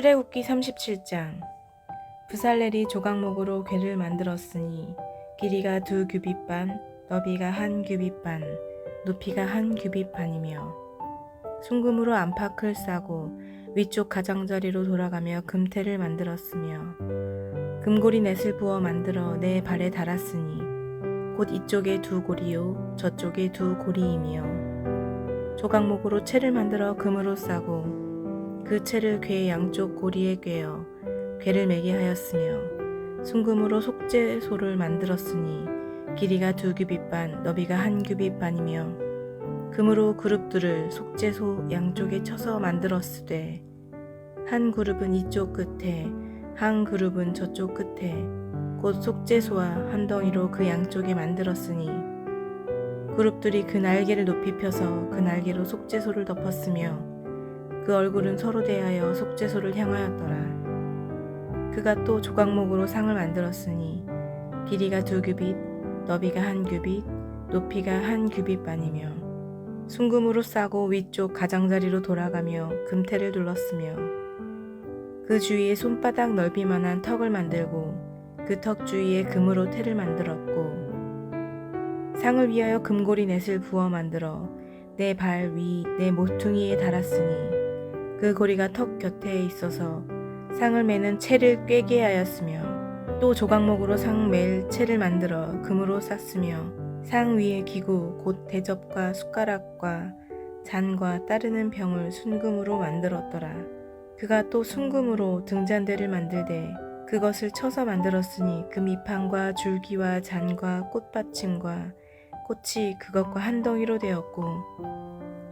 출애굽기 37장. 브살렐이 조각목으로 궤를 만들었으니 길이가 2규빗 반, 너비가 1규빗 반, 높이가 1규빗 반이며 순금으로 안팎을 싸고 위쪽 가장자리로 돌아가며 금태를 만들었으며 금고리 넷을 부어 만들어 네 발에 달았으니 곧 이쪽에 2고리요 저쪽에 2고리이며 조각목으로 채를 만들어 금으로 싸고 그 채를 궤 양쪽 고리에 꿰어 궤를 매게 하였으며 순금으로 속죄소를 만들었으니 길이가 2규빗 반, 너비가 1규빗 반이며 금으로 그룹들을 속죄소 양쪽에 쳐서 만들었으되 한 그룹은 이쪽 끝에 한 그룹은 저쪽 끝에 곧 속죄소와 한 덩이로 그 양쪽에 만들었으니 그룹들이 그 날개를 높이 펴서 그 날개로 속죄소를 덮었으며 그 얼굴은 서로 대하여 속죄소를 향하였더라. 그가 또 조각목으로 상을 만들었으니 길이가 2규빗, 너비가 1규빗, 높이가 1규빗 반이며 순금으로 싸고 위쪽 가장자리로 돌아가며 금태를 둘렀으며 그 주위에 손바닥 넓이만한 턱을 만들고 그 턱 주위에 금으로 태를 만들었고 상을 위하여 금고리 넷을 부어 만들어 내 발 위 내 모퉁이에 달았으니 그 고리가 턱 곁에 있어서 상을 매는 채를 꿰게 하였으며 또 조각목으로 상 맬 채를 만들어 금으로 쌌으며 상 위에 기구 곧 대접과 숟가락과 잔과 따르는 병을 순금으로 만들었더라. 그가 또 순금으로 등잔대를 만들되 그것을 쳐서 만들었으니 그 밑판과 줄기와 잔과 꽃받침과 꽃이 그것과 한 덩이로 되었고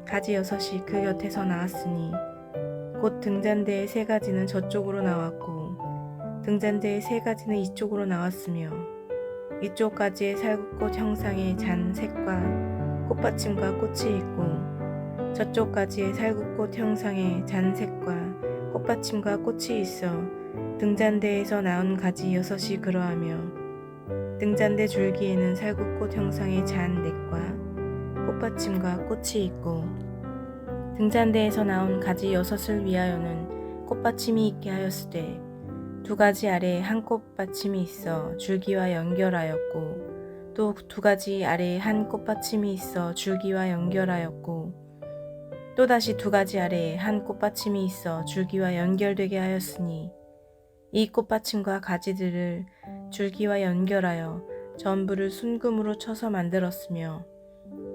가지 6이 그 곁에서 나왔으니 곧 등잔대의 3가지는 저쪽으로 나왔고 등잔대의 3가지는 이쪽으로 나왔으며 이쪽 가지에 살구꽃 형상의 잔 색과 꽃받침과 꽃이 있고 저쪽 가지에 살구꽃 형상의 잔 색과 꽃받침과 꽃이 있어 등잔대에서 나온 가지 6이 그러하며 등잔대 줄기에는 살구꽃 형상의 잔 넷과 꽃받침과 꽃이 있고 등잔대에서 나온 가지 6을 위하여는 꽃받침이 있게 하였으되 2가지 아래에 한 꽃받침이 있어 줄기와 연결하였고 또 2가지 아래에 한 꽃받침이 있어 줄기와 연결하였고 또다시 2가지 아래에 한 꽃받침이 있어 줄기와 연결되게 하였으니 이 꽃받침과 가지들을 줄기와 연결하여 전부를 순금으로 쳐서 만들었으며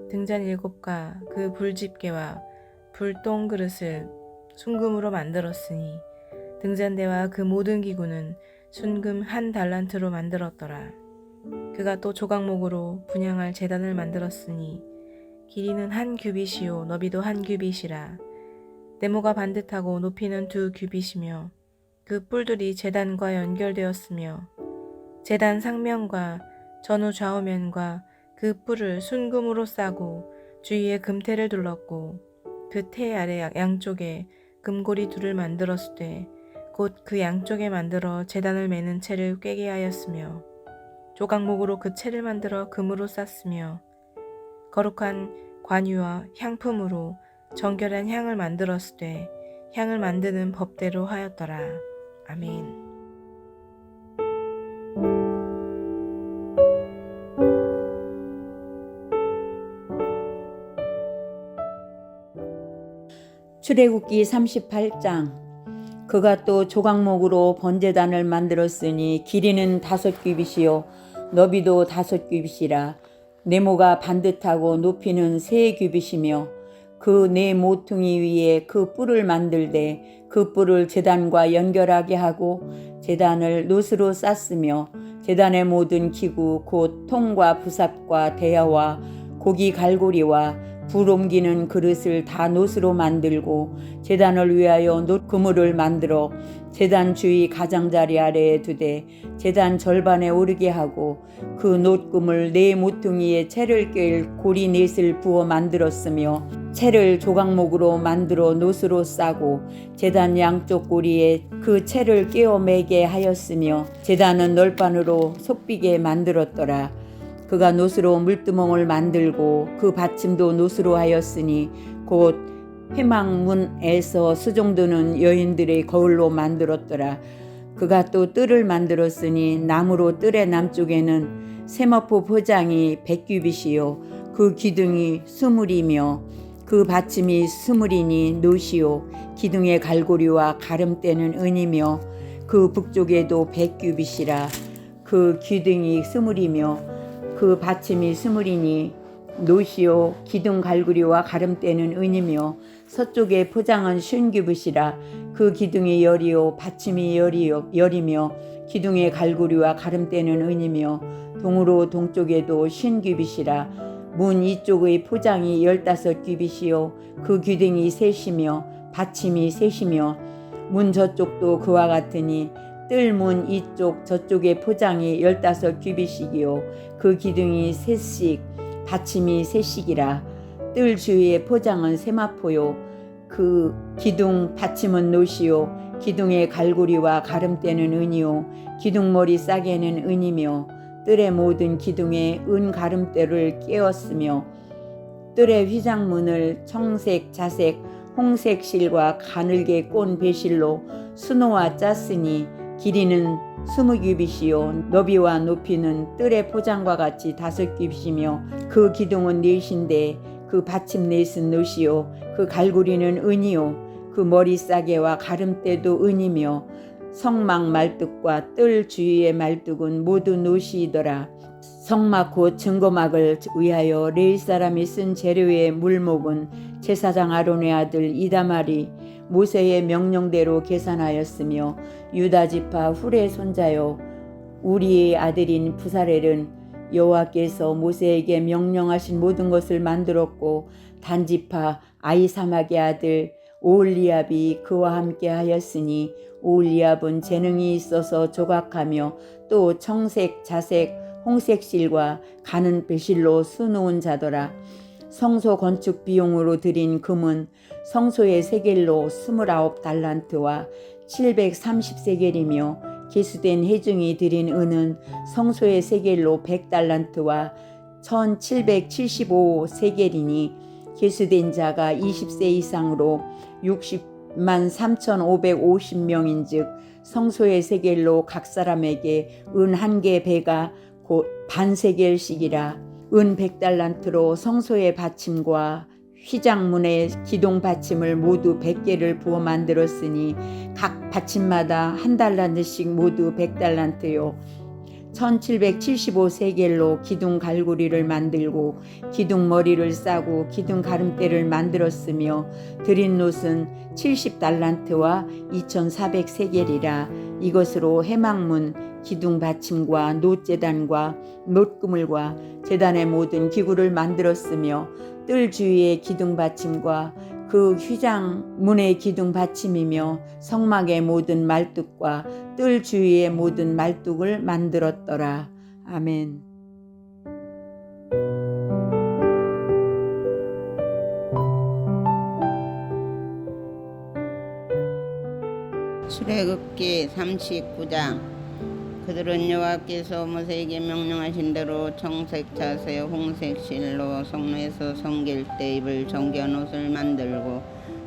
등잔 7과 그 불집게와 불똥 그릇을 순금으로 만들었으니 등잔대와 그 모든 기구는 순금 1달란트로 만들었더라. 그가 또 조각목으로 분향할 제단을 만들었으니 길이는 1규빗이요 너비도 1규빗이라 네모가 반듯하고 높이는 2규빗이며 그 뿔들이 제단과 연결되었으며 제단 상면과 전후 좌우면과 그 뿔을 순금으로 싸고 주위에 금태를 둘렀고 그 태 아래 양쪽에 금고리 2를 만들었으되 곧 그 양쪽에 만들어 제단을 매는 채를 꿰게 하였으며 조각목으로 그 채를 만들어 금으로 쌌으며 거룩한 관유와 향품으로 정결한 향을 만들었으되 향을 만드는 법대로 하였더라. 아멘. 출애굽기 38장. 그가 또 조각목으로 번제단을 만들었으니 길이는 5규빗이요 너비도 5규빗이라 네모가 반듯하고 높이는 3규빗이며 그 네 모퉁이 위에 그 뿔을 만들되 그 뿔을 제단과 연결하게 하고 제단을 놋으로 쌌으며 제단의 모든 기구 곧 통과 부삽과 대야와 고기 갈고리와 불 옮기는 그릇을 다 놋으로 만들고 제단을 위하여 놋 그물을 만들어 제단 주위 가장자리 아래에 두되 제단 절반에 오르게 하고 그 놋 그물 네 모퉁이에 채를 꿰일 고리 넷을 부어 만들었으며 채를 조각목으로 만들어 놋으로 싸고 제단 양쪽 고리에 그 채를 끼워 매게 하였으며 제단은 널판으로 속비게 만들었더라. 그가 놋으로 물두멍을 만들고 그 받침도 놋으로 하였으니 곧 회막문에서 수종드는 여인들의 거울로 만들었더라. 그가 또 뜰을 만들었으니 나무로 뜰의 남쪽에는 세마포 포장이 100규빗이요 그 기둥이 20이며 그 받침이 20이니 노시요 기둥의 갈고리와 가름대는 은이며 그 북쪽에도 100규빗이라. 그 기둥이 20이며 그 받침이 20이니 노시요 기둥 갈고리와 가름대는 은이며 서쪽의 포장은 50규빗이라. 그 기둥이 열이요 받침이 열이며 기둥의 갈고리와 가름대는 은이며 동으로 동쪽에도 50규빗이라. 문 이쪽의 포장이 15규빗이요 그 기둥이 셋이며 받침이 셋이며 문 저쪽도 그와 같으니 뜰문 이쪽 저쪽의 포장이 15규빗이요 그 기둥이 셋씩 받침이 셋씩이라. 뜰 주위의 포장은 세마포요 그 기둥 받침은 노시요 기둥의 갈고리와 가름대는 은이요 기둥머리 싸개는 은이며 뜰의 모든 기둥에 은 가름대를 깨었으며 뜰의 휘장문을 청색, 자색, 홍색 실과 가늘게 꼰 배실로 수놓아 짰으니 길이는 20규빗이요 너비와 높이는 뜰의 포장과 같이 5규빗이며 그 기둥은 넷인데 그 받침 넷은 노시요 그 갈고리는 은이요 그 머리 싸개와 가름대도 은이며 성막 말뚝과 뜰 주위의 말뚝은 모두 노시이더라. 성막 곧 증거막을 위하여 레위 사람이 쓴 재료의 물목은 제사장 아론의 아들 이다말이 모세의 명령대로 계산하였으며 유다 지파 훌의 손자요 우리의 아들인 부사렐은 여호와께서 모세에게 명령하신 모든 것을 만들었고 단지파 아이사막의 아들 오홀리압이 그와 함께 하였으니 오홀리압은 재능이 있어서 조각하며 또 청색, 자색, 홍색 실과 가는 배실로 수놓은 자더라. 성소 건축 비용으로 들인 금은 성소의 세겔로 29달란트와 730세겔이며 계수된 해중이 들인 은은 성소의 세겔로 100달란트와 1775세겔이니 계수된 자가 20세 이상으로 60만 3,550명인즉 성소의 세겔로 각 사람에게 은 한 개 배가 곧 반세겔씩이라. 은 100달란트로 성소의 받침과 휘장문의 기둥 받침을 모두 100개를 부어 만들었으니 각 받침마다 한 달란트씩 모두 100달란트요 1775세겔로 기둥 갈고리를 만들고 기둥 머리를 싸고 기둥 가름대를 만들었으며 드린 놋은 70달란트와 2400세겔이라. 이것으로 해막문 기둥 받침과 놋제단과 놋그물과 제단의 모든 기구를 만들었으며 뜰 주위의 기둥 받침과 그 휘장 문의 기둥 받침이며 성막의 모든 말뚝과 뜰 주위의 모든 말뚝을 만들었더라. 아멘. 출애굽기 39장. 그들은 여호와께서 모세에게 명령하신 대로 청색, 자색, 홍색 실로 성내에서 섬길 때 입을 정결한 옷을 만들고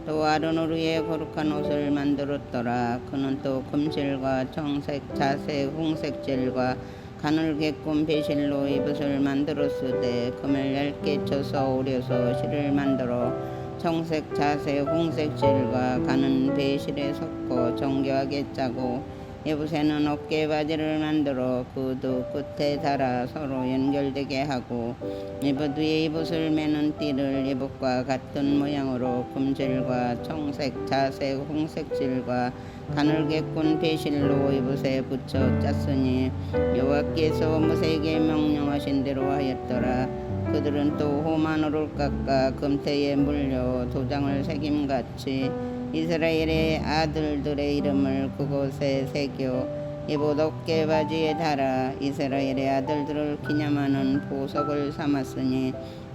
또 아론을 위해 거룩한 옷을 만들었더라. 그는 또 금실과 청색, 자색, 홍색 실과 가늘게 꼰 배실로 입옷을 만들었으되 금을 얇게 쳐서 오려서 실을 만들어 청색, 자색, 홍색 실과 가는 배실에 섞어 정교하게 짜고 예붓에는 어깨 바지를 만들어 그도 끝에 달아 서로 연결되게 하고 예붓 위에 예붓을 매는 띠를 예붓과 같은 모양으로 금실과 청색, 자색, 홍색 실과 가늘게 꼰 배실로 예붓에 붙여 짰으니 여호와께서 모세에게 명령하신 대로 하였더라. 그들은 또 호마노를 깎아 금태에 물려 도장을 새김같이 이스라엘의 아들들의 이름을 그곳에 새겨 예봇 어깨 바지에 달아 이스라엘의 아들들을 기념하는 보석을 삼았으니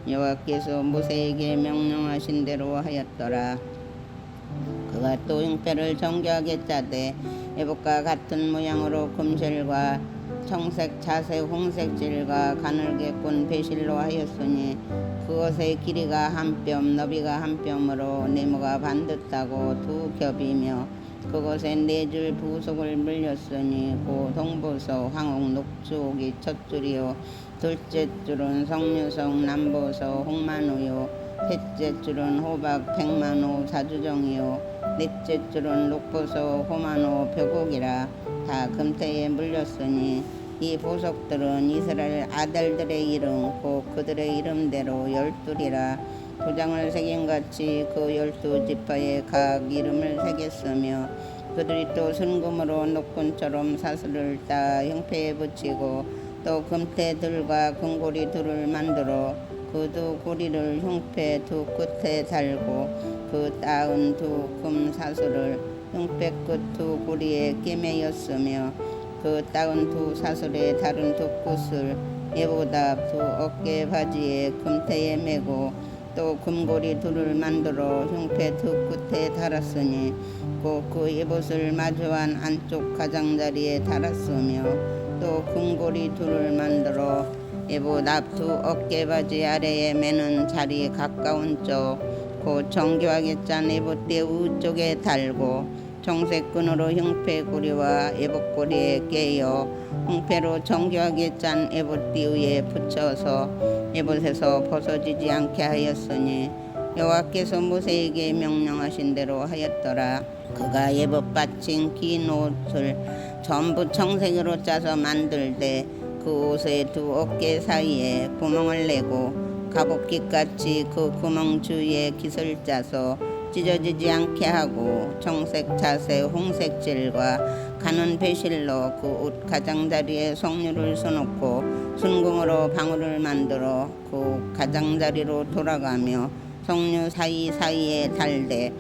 여호와께서 모세에게 명령하신 대로 하였더라. 그가 또 잉패를 정교하게 짜되 예봇과 같은 모양으로 금실과 청색 자색 홍색질과 가늘게 꾼 배실로 하였으니 그것의 길이가 한 뼘 너비가 한 뼘으로 네모가 반듯하고 두 겹이며 그것에 네 줄 부속을 물렸으니 고 동보석 황옥 녹주옥이 첫 줄이요 둘째 줄은 석류석 남보석 홍만호요 셋째 줄은 호박 백만호 사주정이요 넷째 줄은 녹보석 호만호 벽옥이라 다 금태에 물렸으니 이 보석들은 이스라엘 아들들의 이름 곧 그들의 이름대로 12이라 도장을 새김같이 그 12지파에 각 이름을 새겼으며 그들이 또 순금으로 녹군처럼 사슬을 따 형패에 붙이고 또 금태들과 금고리 둘을 만들어 그 두 고리를 흉패 두 끝에 달고 그 따은 두 금사슬을 흉패 끝 두 고리에 끼매였으며 그 따은 두 사슬에 다른 두 끝을 예보다 두 어깨 바지에 금태에 매고 또 금고리 둘을 만들어 흉패 두 끝에 달았으니 곧 그 예봇을 마주한 안쪽 가장자리에 달았으며 또 금고리 둘을 만들어 예봇 앞 두 어깨 바지 아래에 매는 자리 가까운 쪽 곧 정교하게 짠 예봇대 우쪽에 달고 정색 끈으로 흉패 고리와 예봇 고리에 깨어 흉패로 정교하게 짠 예봇띠 위에 붙여서 예봇에서 벗어지지 않게 하였으니 여호와께서 모세에게 명령하신 대로 하였더라. 그가 예봇 받친 긴 옷을 전부 청색으로 짜서 만들되 그 옷의 두 어깨 사이에 구멍을 내고 갑옷깃같이 그 구멍 주위에 깃을 짜서 찢어지지 않게 하고 청색 자색 홍색질과 가는 배실로 그 옷 가장자리에 석류를 써놓고 순금으로 방울을 만들어 그 가장자리로 돌아가며 석류 사이사이에 달되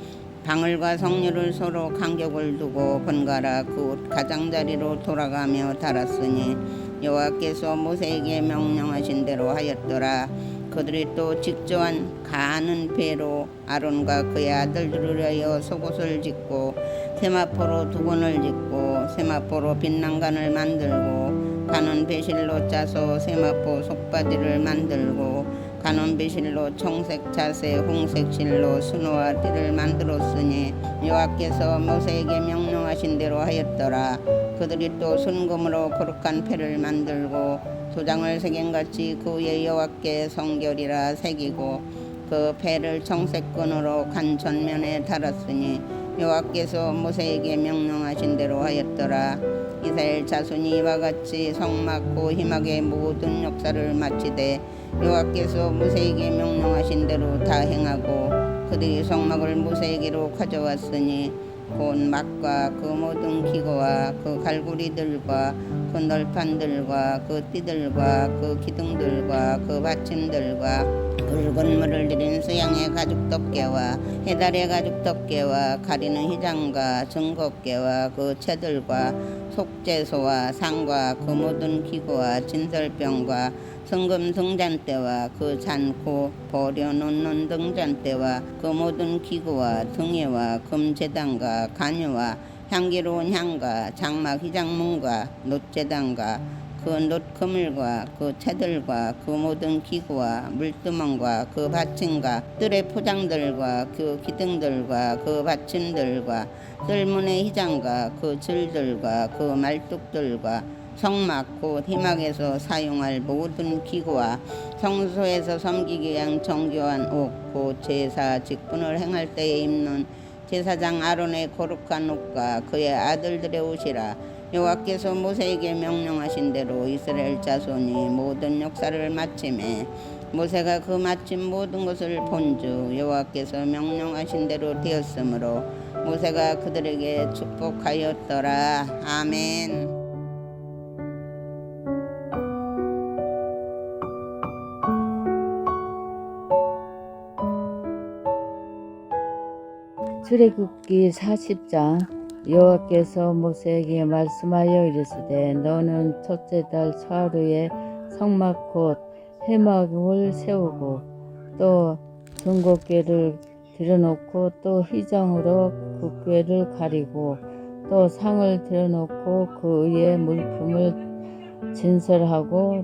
방울과 석류를 서로 간격을 두고 번갈아 그 옷 가장자리로 돌아가며 달았으니 여호와께서 모세에게 명령하신 대로 하였더라. 그들이 또 직조한 가는 배로 아론과 그의 아들들을 위하여 속옷을 짓고 세마포로 두건을 짓고 세마포로 빛난간을 만들고 가는 배실로 짜서 세마포 속바지를 만들고 가는 배실로 청색 자색 홍색 실로 수노와 띠를 만들었으니 여호와께서 모세에게 명령하신 대로 하였더라. 그들이 또 순금으로 거룩한 패를 만들고 도장을 새김같이 그 위에 여호와께 성결이라 새기고 그 패를 청색끈으로 간 전면에 달았으니 여호와께서 모세에게 명령하신 대로 하였더라. 이스라엘 자손이 이와 같이 성막고 희막의 모든 역사를 마치되 여호와께서 모세에게 명령하신 대로 다 행하고 그들이 성막을 모세에게로 가져왔으니 곧 막과 그 모든 기구와 그 갈고리들과 그 널판들과 그 띠들과 그 기둥들과 그 받침들과 굵은 물을 들인 수양의 가죽 덮개와 해달의 가죽 덮개와 가리는 휘장과 증거개와 그 채들과 속죄소와 상과 그 모든 기구와 진설병과 성금 등잔대와 그 잔고 버려놓는 등잔대와 그 모든 기구와 등에와 금제단과 간유와 향기로운 향과 장막 휘장문과 놋제단과 그 놋그물과 그 채들과 그 모든 기구와 물두멍과 그 받침과 뜰의 포장들과 그 기둥들과 그 받침들과 뜰문의 휘장과 그 줄들과 그 말뚝들과 성막 곧 희막에서 사용할 모든 기구와 성소에서 섬기기 위한 정교한 옷 곧 제사 직분을 행할 때에 입는 제사장 아론의 거룩한 옷과 그의 아들들의 옷이라. 여호와께서 모세에게 명령하신 대로 이스라엘 자손이 모든 역사를 마치매 모세가 그 마친 모든 것을 본즉 여호와께서 명령하신 대로 되었으므로 모세가 그들에게 축복하였더라. 아멘. 출애굽기 40장. 여호와께서 모세에게 말씀하여 이르시되 너는 첫째 달 초하루에 성막 곧 회막을 세우고 또 증거궤를 들여놓고 또 휘장으로 그 궤를 가리고 또 상을 들여놓고 그 위에 물품을 진설하고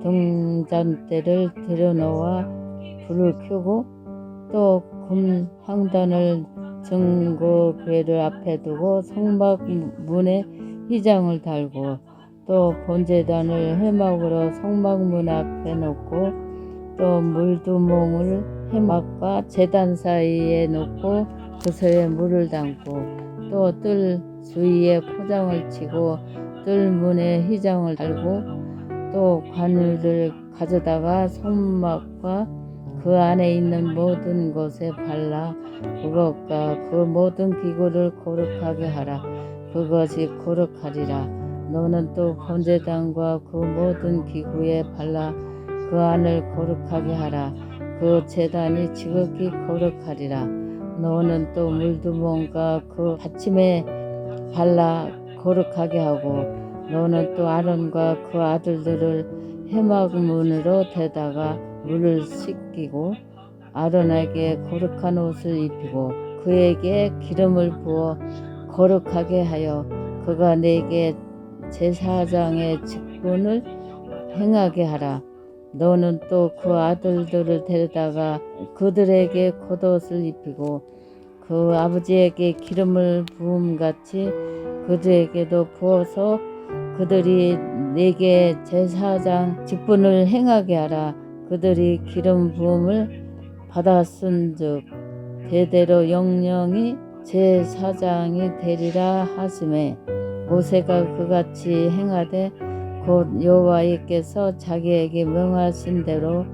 등잔대를 들여놓아 불을 켜고 또 금향단을 증거궤를 앞에 두고 성막 문에 휘장을 달고 또 번제단을 회막으로 성막문 앞에 놓고 또 물두멍을 회막과 제단 사이에 놓고 그서에 물을 담고 또 뜰 주위에 포장을 치고 뜰 문에 휘장을 달고 또 관유를 가져다가 성막과 그 안에 있는 모든 것에 발라 그것과 그 모든 기구를 거룩하게 하라. 그것이 거룩하리라. 너는 또 번제단과 그 모든 기구에 발라 그 안을 거룩하게 하라. 그 제단이 지극히 거룩하리라. 너는 또 물두멍과 그 받침에 발라 거룩하게 하고 너는 또 아론과 그 아들들을 회막문으로 대다가 물을 씻기고 아론에게 거룩한 옷을 입히고 그에게 기름을 부어 거룩하게 하여 그가 내게 제사장의 직분을 행하게 하라. 너는 또 그 아들들을 데려다가 그들에게 겉옷을 입히고 그 아버지에게 기름을 부음같이 그들에게도 부어서 그들이 내게 제사장 직분을 행하게 하라. 그들이 기름 부음을 받았은즉 대대로 영영이 제사장이 되리라 하시매 모세가 그같이 행하되 곧 여호와께서 자기에게 명하신 대로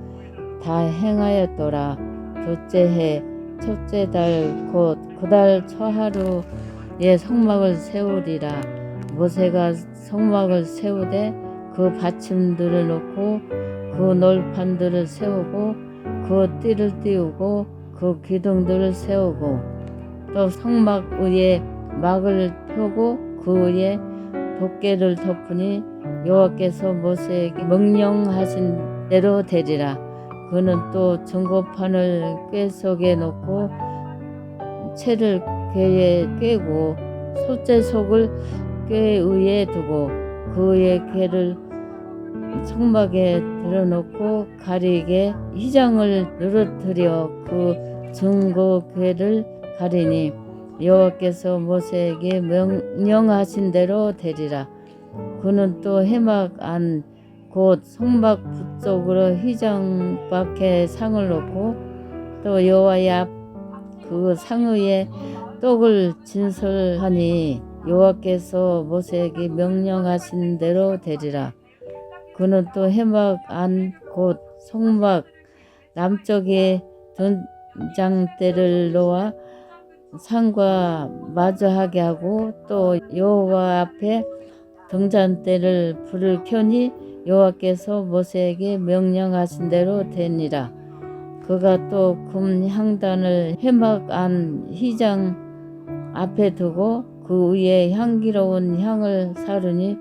다 행하였더라. 둘째 해 첫째 달 곧 그 달 초하루에 성막을 세우리라. 모세가 성막을 세우되 그 받침들을 놓고 그 널판들을 세우고 그 띠를 띄우고 그 기둥들을 세우고 또 성막 위에 막을 펴고 그 위에 덮개를 덮으니 여호와께서 모세에게 명령하신 대로 되리라. 그는 또 증거판을 꾀 속에 놓고 채를 궤에 꿰고 솥재 속을 꾀 위에 두고 그 위에 궤를 성막에 들어놓고 가리개 휘장을 늘어뜨려 그 증거궤를 가리니 여호와께서 모세에게 명령하신 대로 되리라. 그는 또 회막 안 곧 성막 북쪽으로 휘장 밖에 상을 놓고 또 여호와의 앞 그 상 위에 떡을 진설하니 여호와께서 모세에게 명령하신 대로 되리라. 그는 또 회막 안 곧 성막 남쪽에 등잔대를 놓아 상과 마주하게 하고 또 여호와 앞에 등잔대를 불을 켜니 여호와께서 모세에게 명령하신 대로 되니라. 그가 또 금향단을 회막 안 휘장 앞에 두고 그 위에 향기로운 향을 사르니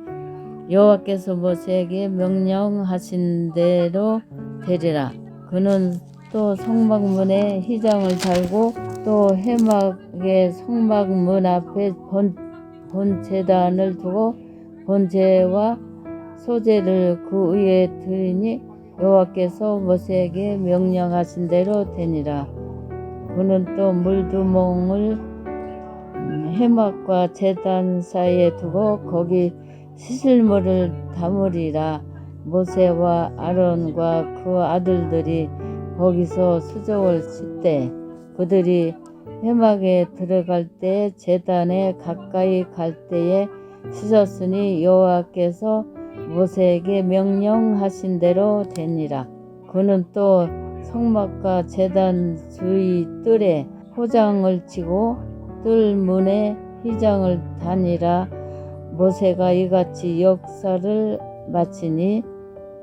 여호와께서 모세에게 명령하신 대로 되리라. 그는 또 성막문에 휘장을 달고 또 회막의 성막문 앞에 번제단을 두고 번제와 소제를 그 위에 드리니 여호와께서 모세에게 명령하신 대로 되니라. 그는 또 물두멍을 회막과 제단 사이에 두고 거기 시슬물을 담으리라. 모세와 아론과 그 아들들이 거기서 수족을 씻되 그들이 회막에 들어갈 때 제단에 가까이 갈 때에 씻었으니 여호와께서 모세에게 명령하신 대로 되니라. 그는 또 성막과 제단 주위 뜰에 포장을 치고 뜰 문에 휘장을 다니라. 모세가 이같이 역사를 마치니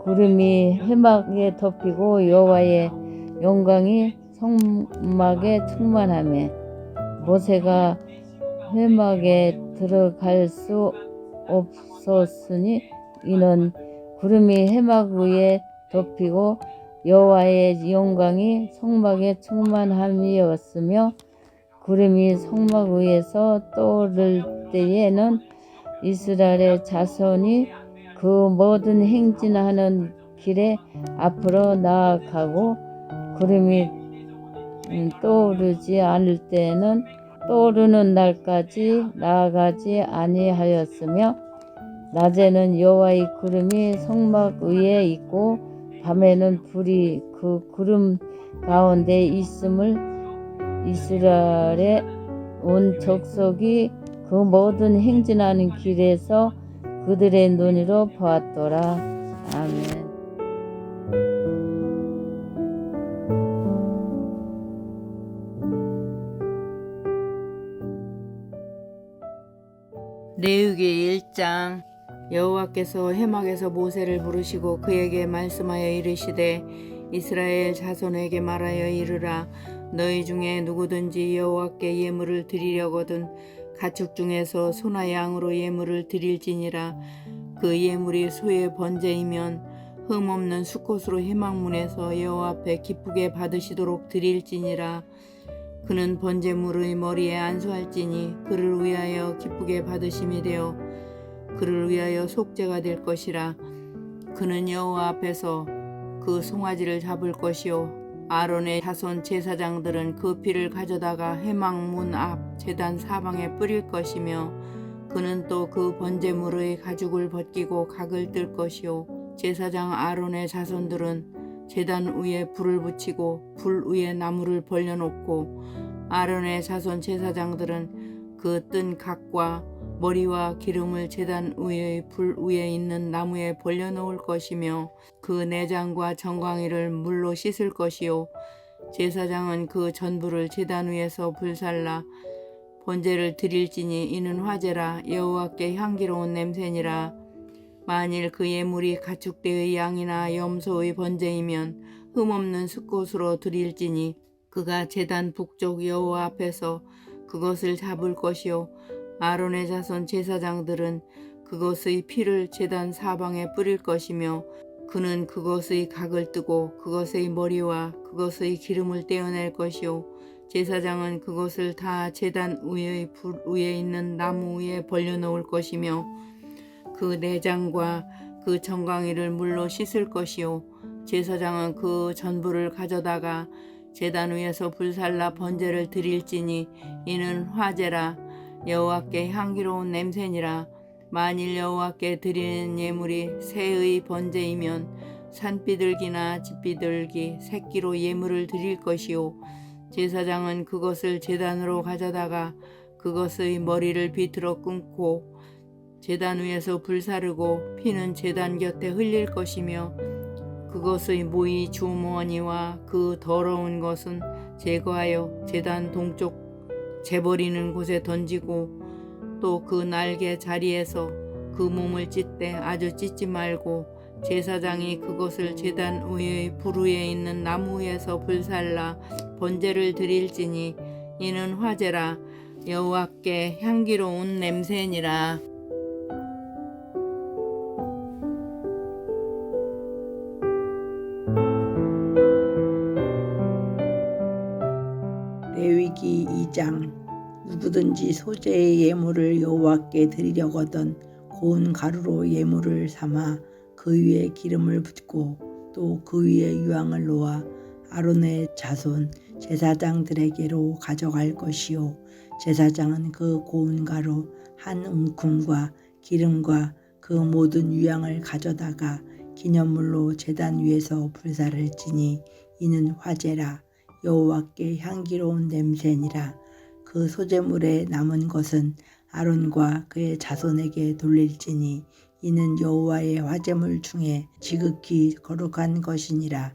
구름이 회막에 덮이고 여호와의 영광이 성막에 충만하며 모세가 회막에 들어갈 수 없었으니 이는 구름이 회막 위에 덮이고 여호와의 영광이 성막에 충만함이었으며 구름이 성막 위에서 떠오를 때에는 이스라엘의 자손이 그 모든 행진하는 길에 앞으로 나아가고 구름이 떠오르지 않을 때는 떠오르는 날까지 나아가지 아니하였으며 낮에는 여호와의 구름이 성막 위에 있고 밤에는 불이 그 구름 가운데 있음을 이스라엘의 온 족속이 그 모든 행진하는 길에서 그들의 눈으로 보았더라. 아멘. 레위기 1장. 여호와께서 해막에서 모세를 부르시고 그에게 말씀하여 이르시되 이스라엘 자손에게 말하여 이르라. 너희 중에 누구든지 여호와께 예물을 드리려거든 가축 중에서 소나 양으로 예물을 드릴지니라. 그 예물이 소의 번제이면 흠없는 수컷으로 해막문에서 여호와 앞에 기쁘게 받으시도록 드릴지니라. 그는 번제물의 머리에 안수할지니 그를 위하여 기쁘게 받으심이 되어 그를 위하여 속죄가 될 것이라. 그는 여호와 앞에서 그 송아지를 잡을 것이요 아론의 자손 제사장들은 그 피를 가져다가 해막문 앞 제단 사방에 뿌릴 것이며 그는 또 그 번제물의 가죽을 벗기고 각을 뜰 것이요 제사장 아론의 자손들은 제단 위에 불을 붙이고 불 위에 나무를 벌려놓고 아론의 자손 제사장들은 그 뜬 각과 머리와 기름을 제단 위의 불 위에 있는 나무에 벌려놓을 것이며 그 내장과 정광이를 물로 씻을 것이요 제사장은 그 전부를 제단 위에서 불살라 번제를 드릴지니 이는 화제라. 여호와께 향기로운 냄새니라. 만일 그 예물이 가축대의 양이나 염소의 번제이면 흠없는 수컷으로 드릴지니 그가 제단 북쪽 여호와 앞에서 그것을 잡을 것이요 아론의 자손 제사장들은 그것의 피를 제단 사방에 뿌릴 것이며 그는 그것의 각을 뜨고 그것의 머리와 그것의 기름을 떼어낼 것이요 제사장은 그것을 다 제단 위의 불 위에 있는 나무 위에 벌려놓을 것이며 그 내장과 그 정강이를 물로 씻을 것이요 제사장은 그 전부를 가져다가 제단 위에서 불살라 번제를 드릴지니 이는 화제라. 여호와께 향기로운 냄새니라. 만일 여호와께 드리는 예물이 새의 번제이면 산비둘기나 집비둘기 새끼로 예물을 드릴 것이요 제사장은 그것을 제단으로 가져다가 그것의 머리를 비틀어 끊고 제단 위에서 불사르고 피는 제단 곁에 흘릴 것이며 그것의 모이 주머니와 그 더러운 것은 제거하여 제단 동쪽 재버리는 곳에 던지고 또 그 날개 자리에서 그 몸을 찢되 아주 찢지 말고 제사장이 그것을 제단 위의 불 위에 있는 나무 위에서 불살라 번제를 드릴지니 이는 화제라. 여호와께 향기로운 냄새니라. 레위기 2장. 누구든지 소재의 예물을 여호와께 드리려거든 고운 가루로 예물을 삼아 그 위에 기름을 붓고 또 그 위에 유황을 놓아 아론의 자손 제사장들에게로 가져갈 것이요 제사장은 그 고운 가루 한 움큼과 기름과 그 모든 유황을 가져다가 기념물로 제단 위에서 불사를지니 이는 화제라. 여호와께 향기로운 냄새니라. 그 소제물에 남은 것은 아론과 그의 자손에게 돌릴지니 이는 여호와의 화제물 중에 지극히 거룩한 것이니라.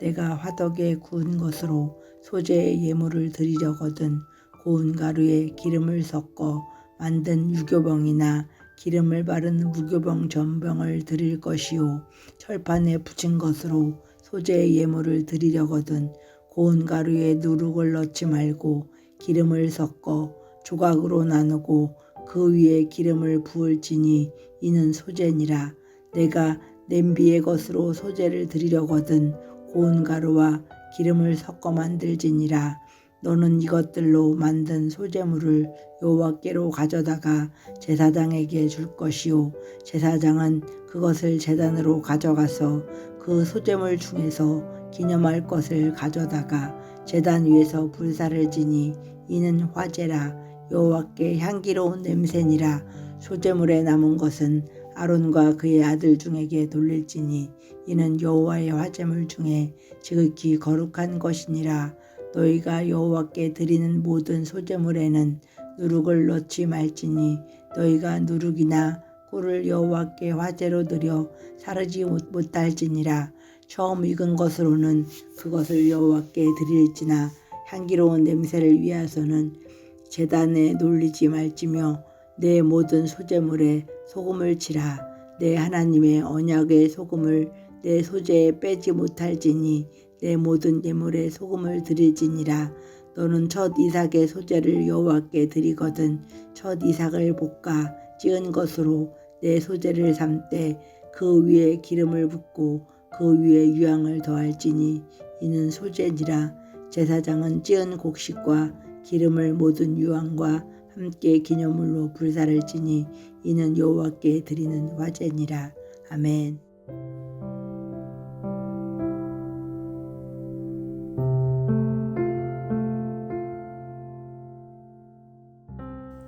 내가 화덕에 구운 것으로 소제의 예물을 드리려거든 고운 가루에 기름을 섞어 만든 유교병이나 기름을 바른 무교병 전병을 드릴 것이요 철판에 붙인 것으로 소제의 예물을 드리려거든 고운 가루에 누룩을 넣지 말고 기름을 섞어 조각으로 나누고 그 위에 기름을 부을지니 이는 소제니라. 내가 냄비의 것으로 소제를 드리려거든 고운 가루와 기름을 섞어 만들지니라. 너는 이것들로 만든 소재물을 여호와께로 가져다가 제사장에게 줄 것이요 제사장은 그것을 제단으로 가져가서 그 소재물 중에서 기념할 것을 가져다가 제단 위에서 불사를 지니 이는 화제라 여호와께 향기로운 냄새니라. 소재물에 남은 것은 아론과 그의 아들 중에게 돌릴지니 이는 여호와의 화제물 중에 지극히 거룩한 것이니라. 너희가 여호와께 드리는 모든 소재물에는 누룩을 넣지 말지니 너희가 누룩이나 꿀을 여호와께 화제로 드려 사르지 못할지니라. 처음 익은 것으로는 그것을 여호와께 드릴지나 향기로운 냄새를 위하여서는 제단에 놀리지 말지며 내 모든 소재물에 소금을 치라. 내 하나님의 언약의 소금을 내 소재에 빼지 못할지니 내 모든 예물에 소금을 드릴지니라. 너는 첫 이삭의 소재를 여호와께 드리거든 첫 이삭을 볶아 찌은 것으로 내 소재를 삶되 그 위에 기름을 붓고 그 위에 유향을 더할지니 이는 소재니라. 제사장은 찌은 곡식과 기름을 모든 유향과 함께 기념물로 불사를 지니 이는 여호와께 드리는 화제니라. 아멘.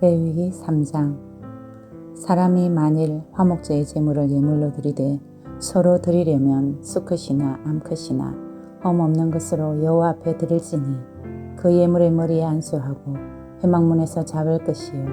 레위기 3장. 사람이 만일 화목제의 제물을 예물로 드리되 서로 드리려면 수컷이나 암컷이나 흠 없는 것으로 여호와 앞에 드릴지니 그 예물의 머리에 안수하고 회막문에서 잡을 것이요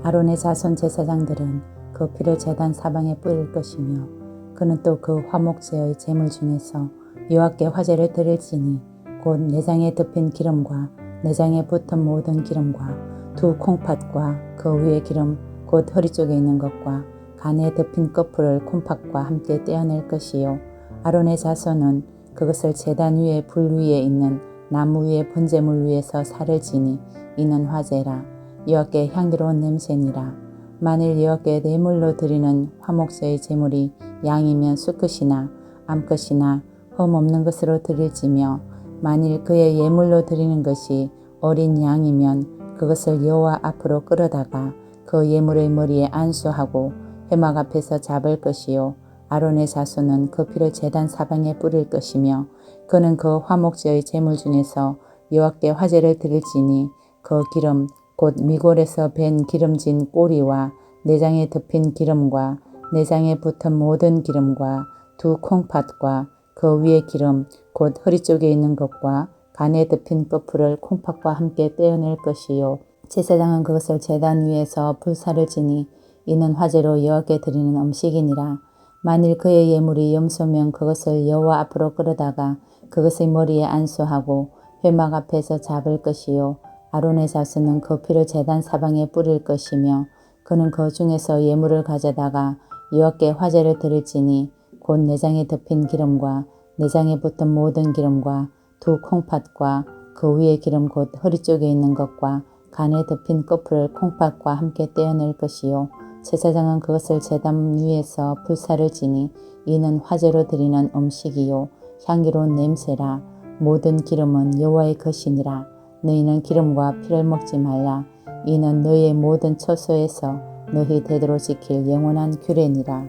아론의 자손 제사장들은 그 피를 제단 사방에 뿌릴 것이며 그는 또 그 화목제의 제물 중에서 여호와께 화제를 드릴지니 곧 내장에 덮인 기름과 내장에 붙은 모든 기름과 두 콩팥과 그 위에 기름 곧 허리 쪽에 있는 것과 간에 덮인 거풀을 콩팥과 함께 떼어낼 것이요 아론의 자손은 그것을 제단 위에 불 위에 있는 나무 위에 번제물 위에서 살을 지니 이는 화제라. 여호와께 향기로운 냄새니라. 만일 여호와께 뇌물로 드리는 화목제의 제물이 양이면 수컷이나 암컷이나 흠 없는 것으로 드릴지며 만일 그의 예물로 드리는 것이 어린 양이면 그것을 여호와 앞으로 끌어다가 그 예물의 머리에 안수하고 회막 앞에서 잡을 것이요 아론의 자손은 그 피를 제단 사방에 뿌릴 것이며 그는 그 화목제의 제물 중에서 여호와께 화제를 드릴지니 그 기름 곧 미골에서 밴 기름진 꼬리와 내장에 덮인 기름과 내장에 붙은 모든 기름과 두 콩팥과 그 위에 기름 곧 허리 쪽에 있는 것과 간에 덮인 거풀을 콩팥과 함께 떼어낼 것이요 제사장은 그것을 제단 위에서 불사를 지니 이는 화제로 여호와께 드리는 음식이니라. 만일 그의 예물이 염소면 그것을 여호와 앞으로 끌어다가 그것의 머리에 안수하고 회막 앞에서 잡을 것이요 아론의 자손은 그 피를 제단 사방에 뿌릴 것이며 그는 그 중에서 예물을 가져다가 여호와께 화제를 드릴지니 곧 내장에 덮인 기름과 내장에 붙은 모든 기름과 두 콩팥과 그 위에 기름 곧 허리 쪽에 있는 것과 간에 덮인 거풀을 콩팥과 함께 떼어낼 것이요 제사장은 그것을 제단 위에서 불사를 지니 이는 화제로 드리는 음식이요 향기로운 냄새라. 모든 기름은 여호와의 것이니라. 너희는 기름과 피를 먹지 말라. 이는 너희의 모든 처소에서 너희 대대로 지킬 영원한 규례니라.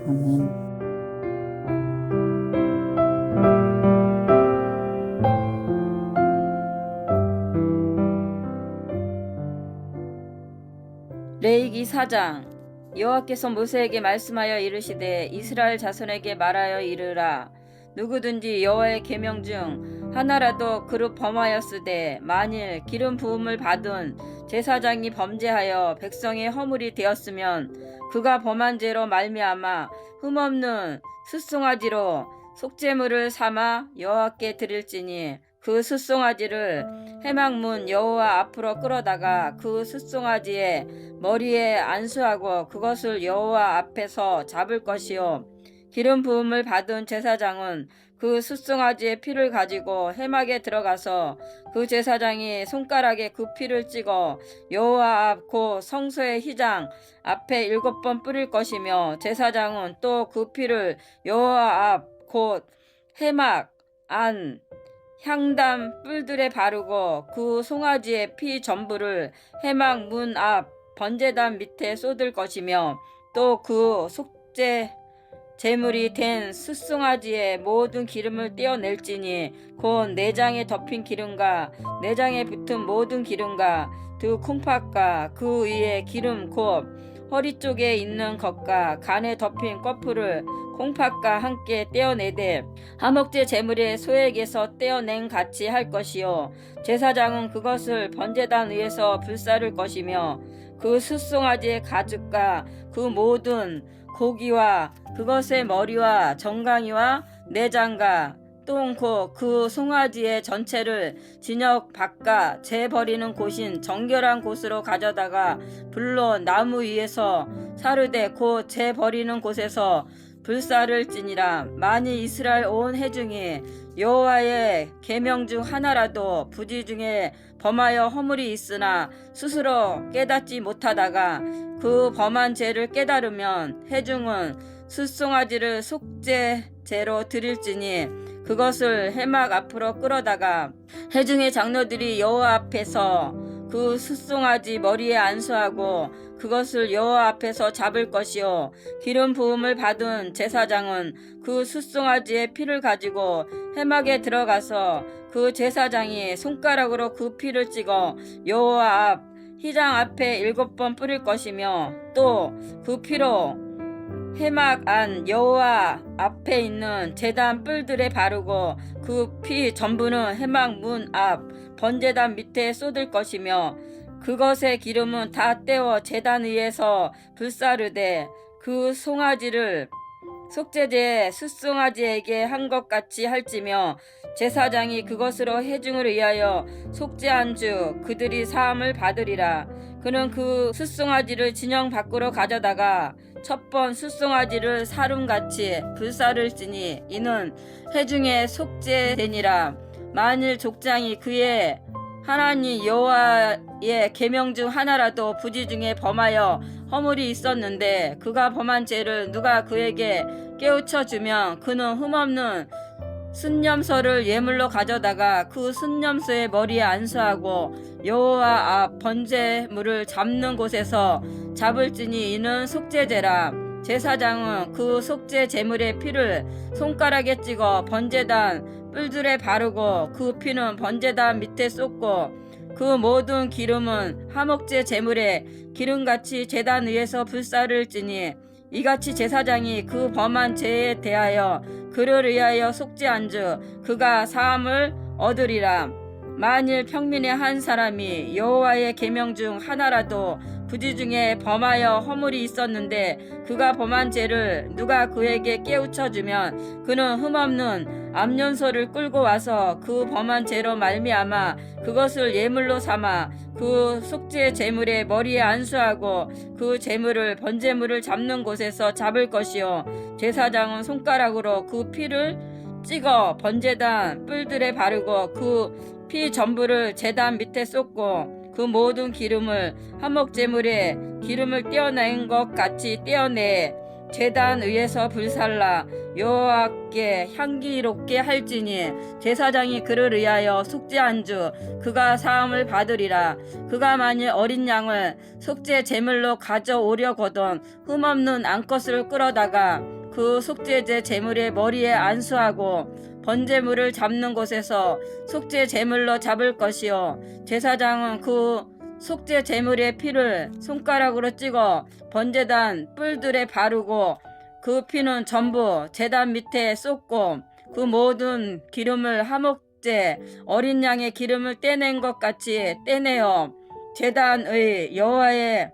아멘. 레위기 4장. 여호와께서 모세에게 말씀하여 이르시되 이스라엘 자손에게 말하여 이르라. 누구든지 여호와의 계명 중 하나라도 그릇 범하였으되 만일 기름 부음을 받은 제사장이 범죄하여 백성의 허물이 되었으면 그가 범한 죄로 말미암아 흠없는 숫송아지로 속죄물을 삼아 여호와께 드릴지니 그 숫송아지를 회막문 여호와 앞으로 끌어다가 그 숫송아지의 머리에 안수하고 그것을 여호와 앞에서 잡을 것이요 기름 부음을 받은 제사장은 그 숫송아지의 피를 가지고 회막에 들어가서 그 제사장이 손가락에 그 피를 찍어 여호와 앞 곧 성소의 휘장 앞에 7번 뿌릴 것이며 제사장은 또 그 피를 여호와 앞 곧 회막 안 향단 뿔들에 바르고 그 송아지의 피 전부를 회막 문 앞 번제단 밑에 쏟을 것이며 또 그 속죄 제물이 된 숫송아지의 모든 기름을 떼어낼지니 곧 내장에 덮인 기름과 내장에 붙은 모든 기름과 두 콩팥과 그 위에 기름 곧 허리 쪽에 있는 것과 간에 덮인 꺼풀을 콩팥과 함께 떼어내되 화목제 제물의 소에게서 떼어낸 같이 할 것이요 제사장은 그것을 번제단 위에서 불사를 것이며 그 숫송아지의 가죽과 그 모든 고기와 그것의 머리와 정강이와 내장과 똥코 그 송아지의 전체를 진역 바깥 재 버리는 곳인 정결한 곳으로 가져다가 불로 나무 위에서 사르되 곧 재 버리는 곳에서 불사를지니라. 만일 이스라엘 온 회중이 여호와의 계명 중 하나라도 부지 중에 범하여 허물이 있으나 스스로 깨닫지 못하다가 그 범한 죄를 깨달으면 회중은 숫송아지를 속죄제로 드릴지니 그것을 회막 앞으로 끌어다가 회중의 장로들이 여호와 앞에서 그 숫송아지 머리에 안수하고 그것을 여호와 앞에서 잡을 것이요 기름 부음을 받은 제사장은 그 숫송아지의 피를 가지고 회막에 들어가서 그 제사장이 손가락으로 그 피를 찍어 여호와 앞 휘장 앞에 7번 뿌릴 것이며 또 그 피로 회막 안 여호와 앞에 있는 제단 뿔들에 바르고 그 피 전부는 회막 문 앞 번제단 밑에 쏟을 것이며 그것의 기름은 다 떼어 제단 위에서 불사르되 그 송아지를 속죄제 숫송아지에게 한 것 같이 할지며 제사장이 그것으로 회중을 위하여 속죄한 주 그들이 사함을 받으리라. 그는 그 숫송아지를 진영 밖으로 가져다가 첫 번 숫송아지를 사름같이 불사를지니 이는 회중의 속죄되니라. 만일 족장이 그의 하나님 여호와의 계명 중 하나라도 부지 중에 범하여 허물이 있었는데 그가 범한 죄를 누가 그에게 깨우쳐 주면 그는 흠없는 순념소를 예물로 가져다가 그 순념소의 머리에 안수하고 여호와 앞 번제물을 잡는 곳에서 잡을지니 이는 속죄제라. 제사장은 그 속죄 제물의 피를 손가락에 찍어 번제단 뿔들에 바르고 그 피는 번제단 밑에 쏟고 그 모든 기름은 화목제 제물에 기름같이 제단 위에서 불사를지니 이같이 제사장이 그 범한 죄에 대하여 그를 위하여 속죄한 주 그가 사함을 얻으리라. 만일 평민의 한 사람이 여호와의 계명 중 하나라도 부지 중에 범하여 허물이 있었는데 그가 범한 죄를 누가 그에게 깨우쳐 주면 그는 흠없는 암년소를 끌고 와서 그 범한 죄로 말미암아 그것을 예물로 삼아 그 속죄 제물의 머리에 안수하고 그 제물을 번제물을 잡는 곳에서 잡을 것이요 제사장은 손가락으로 그 피를 찍어 번제단 뿔들에 바르고 그 피 전부를 제단 밑에 쏟고 그 모든 기름을 화목제물에 기름을 떼어낸 것 같이 떼어내 제단 위에서 불살라 여호와께 향기롭게 할지니 제사장이 그를 위하여 속죄한 주 그가 사함을 받으리라. 그가 만일 어린 양을 속죄 제물로 가져오려거든 흠없는 암컷을 끌어다가 그 속죄제 제물의 머리에 안수하고 번제물을 잡는 곳에서 속죄 제물로 잡을 것이요 제사장은 그 속죄 제물의 피를 손가락으로 찍어 번제단 뿔들에 바르고 그 피는 전부 제단 밑에 쏟고 그 모든 기름을 화목제 어린 양의 기름을 떼낸 것 같이 떼내어 제단의 여호와의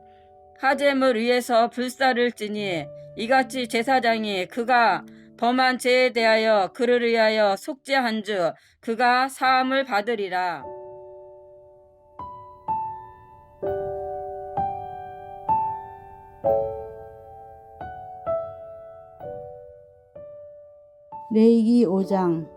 화제물 위에서 불사를지니 이같이 제사장이 그가 범한 죄에 대하여 그를 위하여 속죄한 주 그가 사함을 받으리라. 레위기 5장.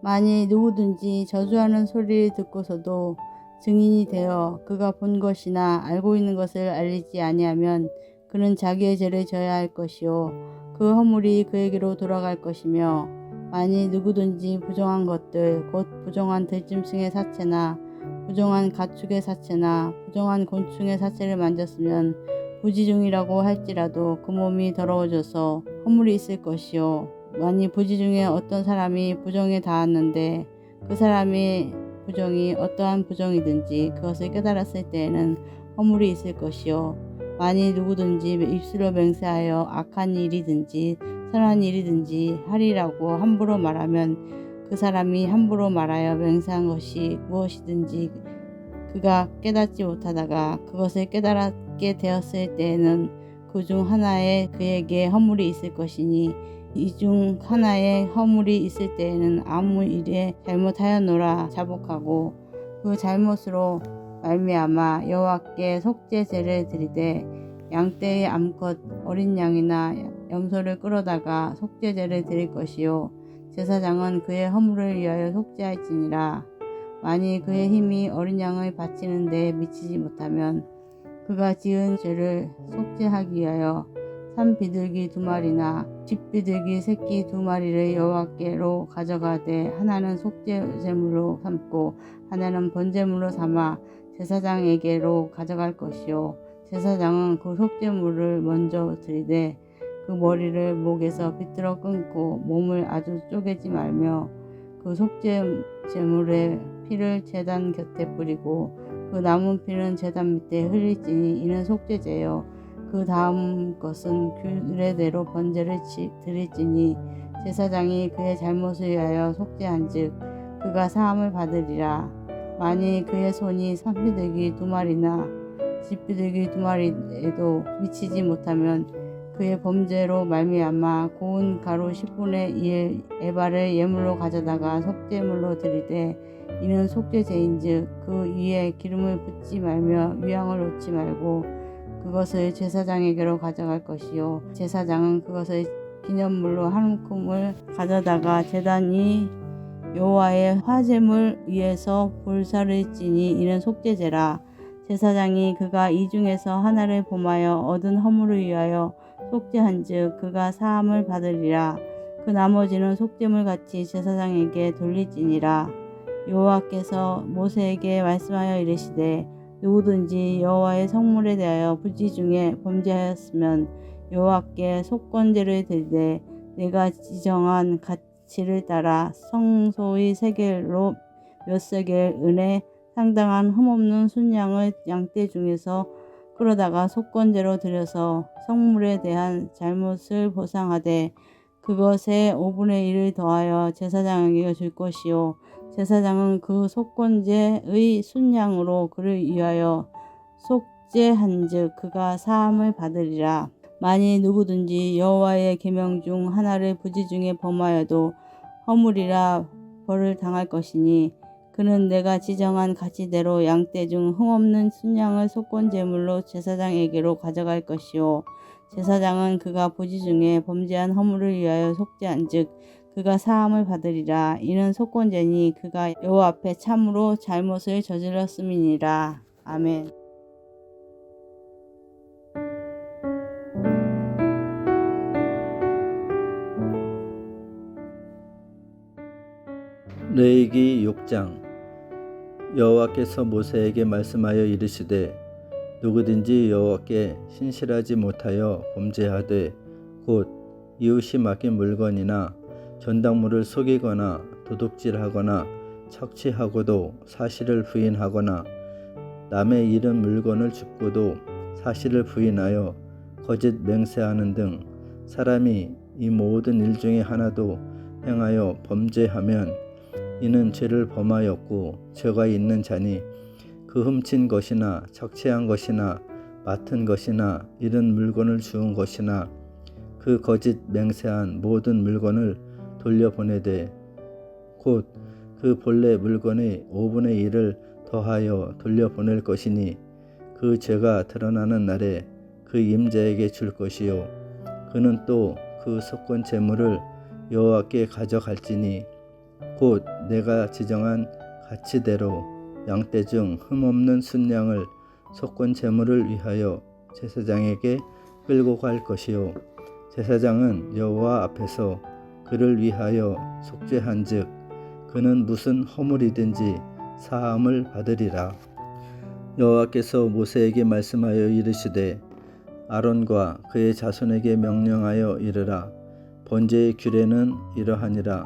만일 누구든지 저주하는 소리를 듣고서도 증인이 되어 그가 본 것이나 알고 있는 것을 알리지 아니하면 그는 자기의 죄를 져야 할 것이요 그 허물이 그에게로 돌아갈 것이며 만일 누구든지 부정한 것들 곧 부정한 들짐승의 사체나 부정한 가축의 사체나 부정한 곤충의 사체를 만졌으면 부지중이라고 할지라도 그 몸이 더러워져서 허물이 있을 것이요 만일 부지 중에 어떤 사람이 부정에 닿았는데 그 사람의 부정이 어떠한 부정이든지 그것을 깨달았을 때에는 허물이 있을 것이요 만일 누구든지 입술로 맹세하여 악한 일이든지 선한 일이든지 하리라고 함부로 말하면 그 사람이 함부로 말하여 맹세한 것이 무엇이든지 그가 깨닫지 못하다가 그것을 깨달았게 되었을 때에는 그 중 하나에 그에게 허물이 있을 것이니 이 중 하나에 허물이 있을 때에는 아무 일에 잘못하였노라 자복하고 그 잘못으로 말미암아 여호와께 속죄제를 드리되 양떼의 암컷 어린 양이나 염소를 끌어다가 속죄제를 드릴 것이요 제사장은 그의 허물을 위하여 속죄할지니라. 만일 그의 힘이 어린 양을 바치는 데 미치지 못하면 그가 지은 죄를 속죄하기 위하여 산 비둘기 2마리나 집 비둘기 새끼 2마리를 여호와께로 가져가되 하나는 속죄제물로 삼고 하나는 번제물로 삼아 제사장에게로 가져갈 것이요 제사장은 그 속죄물을 먼저 드리되 그 머리를 목에서 비틀어 끊고 몸을 아주 쪼개지 말며 그 속죄제물의 피를 제단 곁에 뿌리고 그 남은 피는 제단 밑에 흘릴지니 이는 속죄제요 그 다음 것은 규례대로 번제를 드릴지니 제사장이 그의 잘못을 위하여 속죄한즉 그가 사함을 받으리라. 만일 그의 손이 산비둘기 2마리나 집비둘기 2마리에도 미치지 못하면 그의 범죄로 말미암아 고운 가루 10분의 1 에바를 예물로 가져다가 속죄물로 드리되 이는 속죄제인즉 그 위에 기름을 붓지 말며 위향을 놓지 말고 그것을 제사장에게로 가져갈 것이요 제사장은 그것을 기념물로 한 움큼을 가져다가 제단이 여호와의 화제물 위에서 불사를 지니 이는 속죄제라. 제사장이 그가 이 중에서 하나를 범하여 얻은 허물을 위하여 속죄한즉 그가 사함을 받으리라. 그 나머지는 속죄물 같이 제사장에게 돌릴지니라. 여호와께서 모세에게 말씀하여 이르시되 누구든지 여호와의 성물에 대하여 부지 중에 범죄하였으면 여호와께 속건제를 드리되 내가 지정한 가치를 따라 성소의 세겔로 몇 세겔 은에 상당한 흠없는 순양을 양떼 중에서 끌어다가 속건제로 드려서 성물에 대한 잘못을 보상하되 그것에 5분의 1을 더하여 제사장에게 줄 것이요 제사장은 그 속건제의 순양으로 그를 위하여 속죄한즉 그가 사함을 받으리라. 만일 누구든지 여호와의 계명 중 하나를 부지 중에 범하여도 허물이라 벌을 당할 것이니 그는 내가 지정한 가치대로 양떼 중 흠없는 순양을 속건제물로 제사장에게로 가져갈 것이요 제사장은 그가 부지 중에 범죄한 허물을 위하여 속죄한즉 그가 사함을 받으리라. 이는 속건제니 그가 여호와 앞에 참으로 잘못을 저질렀음이니라. 아멘. 레위기 6장. 여호와께서 모세에게 말씀하여 이르시되 누구든지 여호와께 신실하지 못하여 범죄하되 곧 이웃이 맡긴 물건이나 전당물을 속이거나 도둑질하거나 착취하고도 사실을 부인하거나 남의 잃은 물건을 줍고도 사실을 부인하여 거짓 맹세하는 등 사람이 이 모든 일 중에 하나도 행하여 범죄하면 이는 죄를 범하였고 죄가 있는 자니 그 훔친 것이나 착취한 것이나 맡은 것이나 잃은 물건을 주운 것이나 그 거짓 맹세한 모든 물건을 돌려보내되 곧 그 본래 물건의 5분의 1을 더하여 돌려보낼 것이니 그 죄가 드러나는 날에 그 임자에게 줄 것이요 그는 또 그 속건 제물을 여호와께 가져갈지니 곧 내가 지정한 가치대로 양떼 중 흠없는 순양을 속건 제물을 위하여 제사장에게 끌고 갈 것이요 제사장은 여호와 앞에서 그를 위하여 속죄한즉 그는 무슨 허물이든지 사함을 받으리라. 여호와께서 모세에게 말씀하여 이르시되 아론과 그의 자손에게 명령하여 이르라. 번제의 규례는 이러하니라.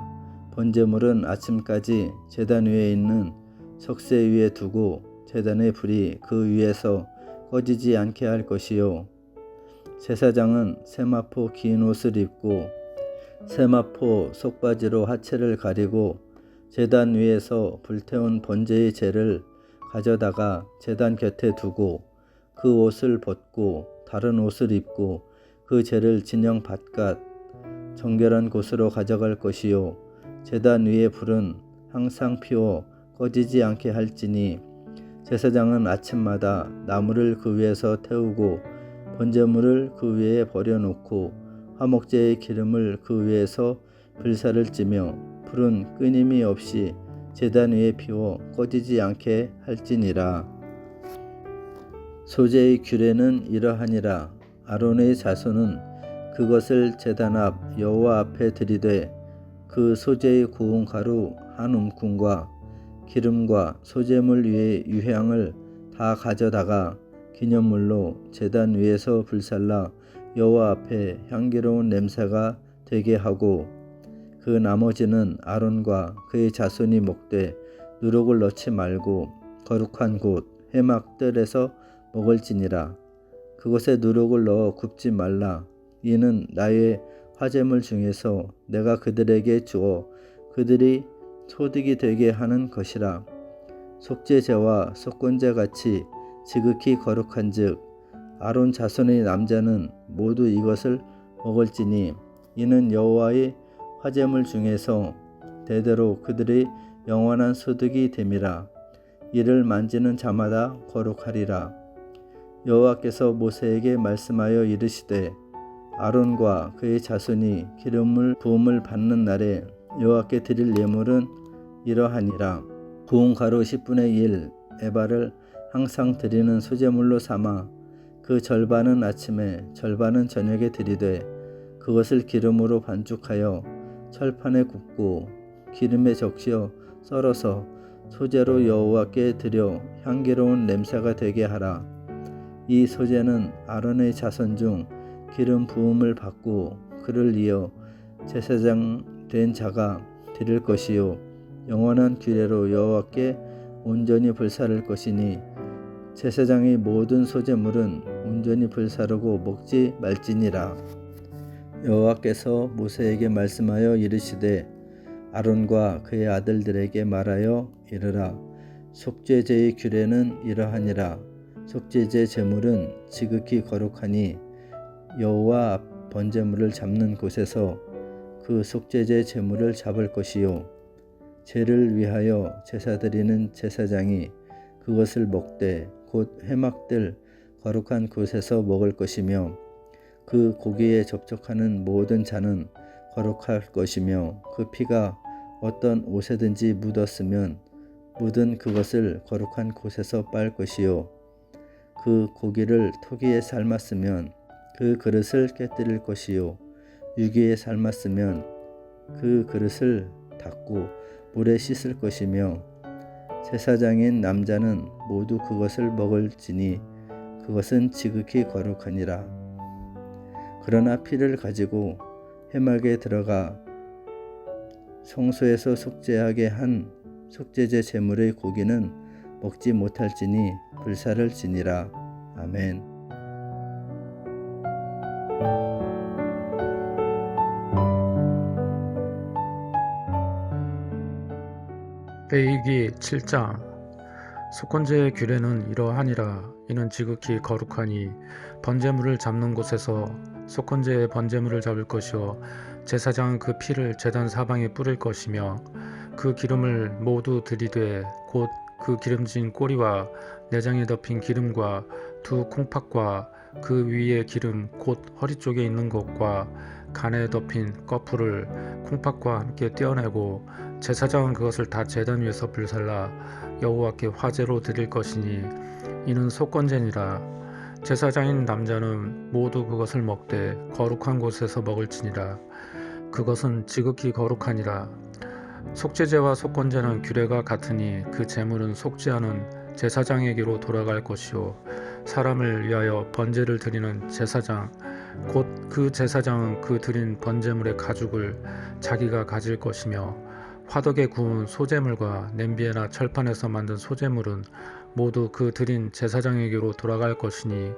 번제물은 아침까지 제단 위에 있는 석쇠 위에 두고 제단의 불이 그 위에서 꺼지지 않게 할 것이요. 제사장은 세마포 긴 옷을 입고 세마포 속바지로 하체를 가리고 제단 위에서 불태운 번제의 재를 가져다가 제단 곁에 두고 그 옷을 벗고 다른 옷을 입고 그 재를 진영 바깥 정결한 곳으로 가져갈 것이요. 제단 위의 불은 항상 피워 꺼지지 않게 할지니 제사장은 아침마다 나무를 그 위에서 태우고 번제물을 그 위에 버려놓고 화목제의 기름을 그 위에서 불사를 찌며 불은 끊임이 없이 제단 위에 피워 꺼지지 않게 할지니라. 소제의 규례는 이러하니라. 아론의 자손은 그것을 제단 앞 여호와 앞에 들이되 그 소제의 구운 가루 한 움큼과 기름과 소제물 위의 유향을 다 가져다가 기념물로 제단 위에서 불살라 여호와 앞에 향기로운 냄새가 되게 하고 그 나머지는 아론과 그의 자손이 먹되 누룩을 넣지 말고 거룩한 곳 회막들에서 먹을지니라. 그곳에 누룩을 넣어 굽지 말라. 이는 나의 화제물 중에서 내가 그들에게 주어 그들이 소득이 되게 하는 것이라. 속죄제와 속건제 같이 지극히 거룩한즉 아론 자손의 남자는 모두 이것을 먹을지니 이는 여호와의 화제물 중에서 대대로 그들의 영원한 소득이 됨이라. 이를 만지는 자마다 거룩하리라. 여호와께서 모세에게 말씀하여 이르시되 아론과 그의 자손이 기름을 부음을 받는 날에 여호와께 드릴 예물은 이러하니라. 구운 가루 10분의 1 에바를 항상 드리는 소제물로 삼아 그 절반은 아침에 절반은 저녁에 드리되 그것을 기름으로 반죽하여 철판에 굽고 기름에 적셔 썰어서 소제로 여호와께 드려 향기로운 냄새가 되게 하라. 이 소제는 아론의 자손 중 기름 부음을 받고 그를 이어 제사장 된 자가 드릴 것이요 영원한 규례로 여호와께 온전히 불사를 것이니 제사장의 모든 소제물은 온전히 불사르고 먹지 말지니라. 여호와께서 모세에게 말씀하여 이르시되 아론과 그의 아들들에게 말하여 이르라. 속죄제의 규례는 이러하니라. 속죄제 제물은 지극히 거룩하니 여호와 앞 번제물을 잡는 곳에서 그 속죄제 제물을 잡을 것이요 죄를 위하여 제사 드리는 제사장이 그것을 먹되 곧 회막들 거룩한 곳에서 먹을 것이며 그 고기에 접촉하는 모든 자는 거룩할 것이며 그 피가 어떤 옷에든지 묻었으면 묻은 그것을 거룩한 곳에서 빨 것이요 그 고기를 토기에 삶았으면 그 그릇을 깨뜨릴 것이요 유기에 삶았으면 그 그릇을 닦고 물에 씻을 것이며 제사장인 남자는 모두 그것을 먹을지니 그것은 지극히 거룩하니라. 그러나 피를 가지고 회막에 들어가 성소에서 속죄하게 한 속죄제 제물의 고기는 먹지 못할지니 불사를 지니라. 아멘. 레위기 7장. 속건제의 규례는 이러하니라. 이는 지극히 거룩하니 번제물을 잡는 곳에서 속건제의 번제물을 잡을 것이요 제사장은 그 피를 제단 사방에 뿌릴 것이며 그 기름을 모두 들이되 곧 그 기름진 꼬리와 내장에 덮인 기름과 두 콩팥과 그 위에 기름 곧 허리 쪽에 있는 것과 간에 덮인 꺼풀을 콩팥과 함께 떼어내고 제사장은 그것을 다 제단 위에서 불살라 여호와께 화제로 드릴 것이니 이는 속건제니라. 제사장인 남자는 모두 그것을 먹되 거룩한 곳에서 먹을지니라. 그것은 지극히 거룩하니라. 속죄제와 속건제는 규례가 같으니 그 제물은 속죄하는 제사장에게로 돌아갈 것이요 사람을 위하여 번제를 드리는 제사장 곧 그 제사장은 그 드린 번제물의 가죽을 자기가 가질 것이며 화덕에 구운 소제물과 냄비에나 철판에서 만든 소제물은 모두 그 드린 제사장에게로 돌아갈 것이니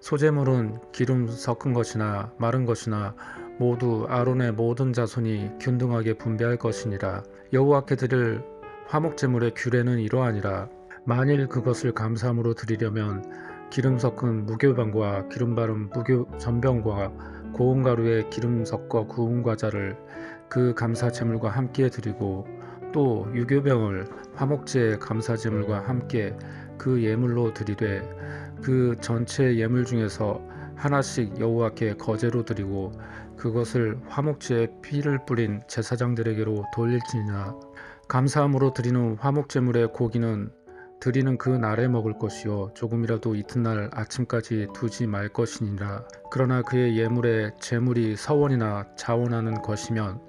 소제물은 기름 섞은 것이나 마른 것이나 모두 아론의 모든 자손이 균등하게 분배할 것이니라. 여호와께 드릴 화목제물의 규례는 이러하니라. 만일 그것을 감사함으로 드리려면 기름 섞은 무교병과 기름 바른 전병과 고운 가루에 기름 섞어 구운 과자를 그 감사제물과 함께 드리고 또 유교병을 화목제의 감사제물과 함께 그 예물로 드리되 그 전체 예물 중에서 하나씩 여호와께 거제로 드리고 그것을 화목제에 피를 뿌린 제사장들에게로 돌릴지니라. 감사함으로 드리는 화목제물의 고기는 드리는 그 날에 먹을 것이요 조금이라도 이튿날 아침까지 두지 말 것이니라. 그러나 그의 예물에 제물이 서원이나 자원하는 것이면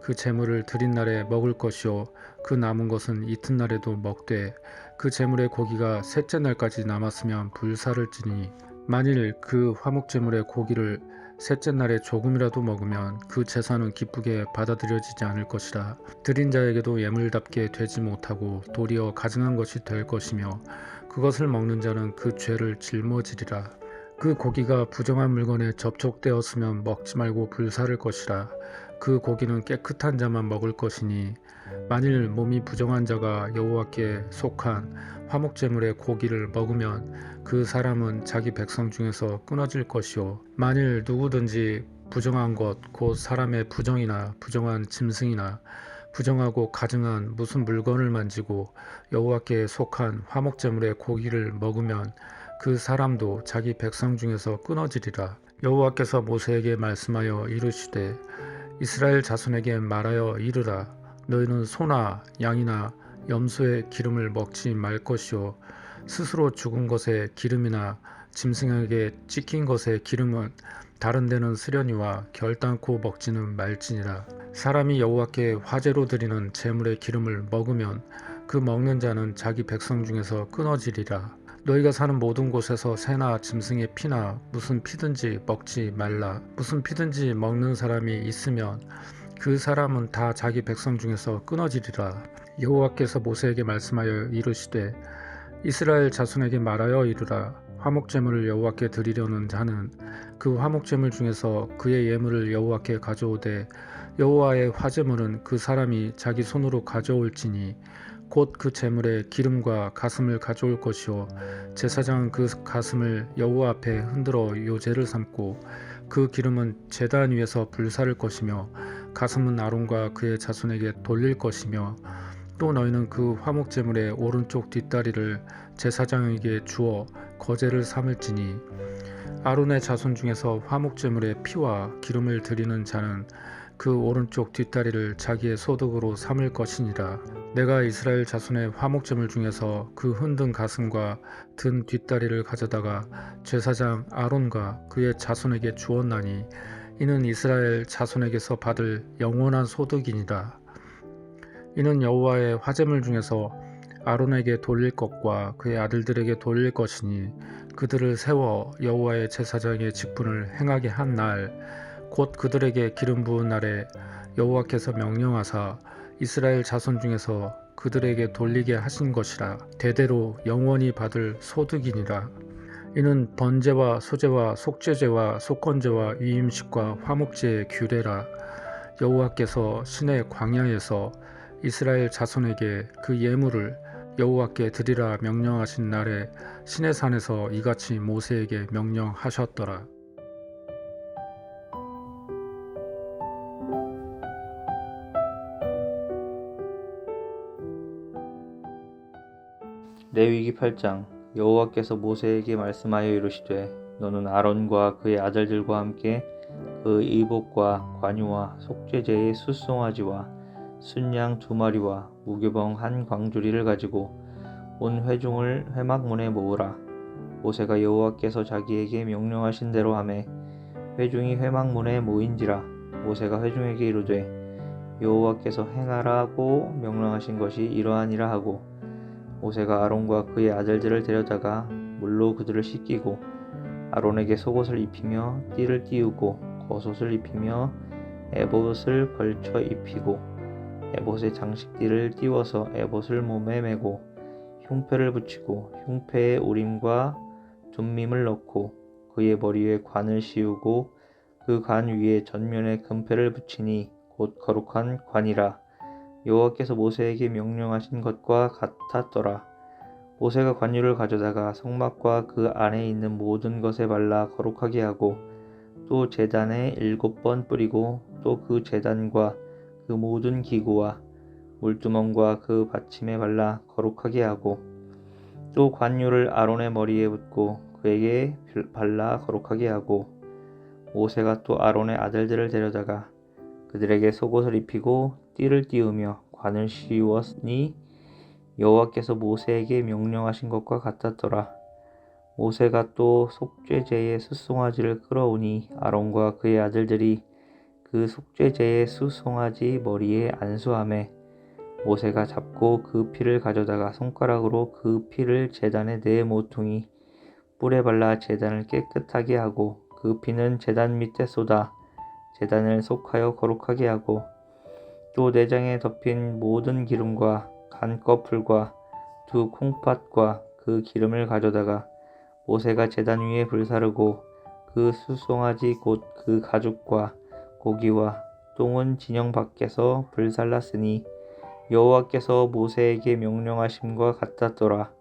그 제물을 드린 날에 먹을 것이요 그 남은 것은 이튿날에도 먹되 그 제물의 고기가 셋째 날까지 남았으면 불사를 지니 만일 그 화목제물의 고기를 셋째 날에 조금이라도 먹으면 그 제사는 기쁘게 받아들여지지 않을 것이라. 드린 자에게도 예물답게 되지 못하고 도리어 가증한 것이 될 것이며 그것을 먹는 자는 그 죄를 짊어지리라. 그 고기가 부정한 물건에 접촉되었으면 먹지 말고 불사를 것이라. 그 고기는 깨끗한 자만 먹을 것이니 만일 몸이 부정한 자가 여호와께 속한 화목제물의 고기를 먹으면 그 사람은 자기 백성 중에서 끊어질 것이요 만일 누구든지 부정한 것 곧 사람의 부정이나 부정한 짐승이나 부정하고 가증한 무슨 물건을 만지고 여호와께 속한 화목제물의 고기를 먹으면 그 사람도 자기 백성 중에서 끊어지리라. 여호와께서 모세에게 말씀하여 이르시되 이스라엘 자손에게 말하여 이르라. 너희는 소나 양이나 염소의 기름을 먹지 말 것이요 스스로 죽은 것의 기름이나 짐승에게 찍힌 것의 기름은 다른 데는 쓰려니와 결단코 먹지는 말지니라. 사람이 여호와께 화제로 드리는 제물의 기름을 먹으면 그 먹는 자는 자기 백성 중에서 끊어지리라. 너희가 사는 모든 곳에서 새나 짐승의 피나 무슨 피든지 먹지 말라. 무슨 피든지 먹는 사람이 있으면 그 사람은 다 자기 백성 중에서 끊어지리라. 여호와께서 모세에게 말씀하여 이르시되 이스라엘 자손에게 말하여 이르라. 화목제물을 여호와께 드리려는 자는 그 화목제물 중에서 그의 예물을 여호와께 가져오되 여호와의 화제물은 그 사람이 자기 손으로 가져올지니 곧 그 제물에 기름과 가슴을 가져올 것이요 제사장은 그 가슴을 여호와 앞에 흔들어 요제를 삼고 그 기름은 제단 위에서 불사를 것이며 가슴은 아론과 그의 자손에게 돌릴 것이며 또 너희는 그 화목제물의 오른쪽 뒷다리를 제사장에게 주어 거제를 삼을지니 아론의 자손 중에서 화목제물의 피와 기름을 드리는 자는 그 오른쪽 뒷다리를 자기의 소득으로 삼을 것이니라. 내가 이스라엘 자손의 화목제물 중에서 그 흔든 가슴과 든 뒷다리를 가져다가 제사장 아론과 그의 자손에게 주었나니 이는 이스라엘 자손에게서 받을 영원한 소득이니라. 이는 여호와의 화제물 중에서 아론에게 돌릴 것과 그의 아들들에게 돌릴 것이니 그들을 세워 여호와의 제사장의 직분을 행하게 한 날 곧 그들에게 기름 부은 날에 여호와께서 명령하사 이스라엘 자손 중에서 그들에게 돌리게 하신 것이라. 대대로 영원히 받을 소득이니라. 이는 번제와 소제와 속죄제와 속건제와 위임식과 화목제의 규례라. 여호와께서 시내 광야에서 이스라엘 자손에게 그 예물을 여호와께 드리라 명령하신 날에 시내산에서 이같이 모세에게 명령하셨더라. 레위기 8장. 여호와께서 모세에게 말씀하여 이르시되 너는 아론과 그의 아들들과 함께 그 의복과 관유와 속죄제의 숫송아지와 순양 2마리와 무교병 1광주리를 가지고 온 회중을 회막문에 모으라. 모세가 여호와께서 자기에게 명령하신 대로 하매 회중이 회막문에 모인지라. 모세가 회중에게 이르되 여호와께서 행하라고 명령하신 것이 이러하니라 하고 모세가 아론과 그의 아들들을 데려다가 물로 그들을 씻기고 아론에게 속옷을 입히며 띠를 띄우고 겉옷을 입히며 에봇을 걸쳐 입히고 에봇의 장식띠를 띄워서 에봇을 몸에 메고 흉패를 붙이고 흉패에 우림과 둠밈을 넣고 그의 머리에 관을 씌우고 그 관 위에 전면에 금패를 붙이니 곧 거룩한 관이라. 여호와께서 모세에게 명령하신 것과 같았더라. 모세가 관유를 가져다가 성막과 그 안에 있는 모든 것에 발라 거룩하게 하고 또 제단에 7번 뿌리고 또 그 제단과 그 모든 기구와 물두멍과 그 받침에 발라 거룩하게 하고 또 관유를 아론의 머리에 붓고 그에게 발라 거룩하게 하고 모세가 또 아론의 아들들을 데려다가 그들에게 속옷을 입히고 띠를 띄우며 관을 씌우었으니 여호와께서 모세에게 명령하신 것과 같았더라. 모세가 또 속죄제의 숫송아지를 끌어오니 아론과 그의 아들들이 그 속죄제의 숫송아지 머리에 안수하매 모세가 잡고 그 피를 가져다가 손가락으로 그 피를 제단의 네 모퉁이 뿔에 발라 제단을 깨끗하게 하고 그 피는 제단 밑에 쏟아 제단을 속하여 거룩하게 하고 또 내장에 덮인 모든 기름과 간 꺼풀과 두 콩팥과 그 기름을 가져다가 모세가 제단 위에 불사르고 그 숫송아지 곧 그 가죽과 고기와 똥은 진영 밖에서 불살랐으니 여호와께서 모세에게 명령하심과 같았더라.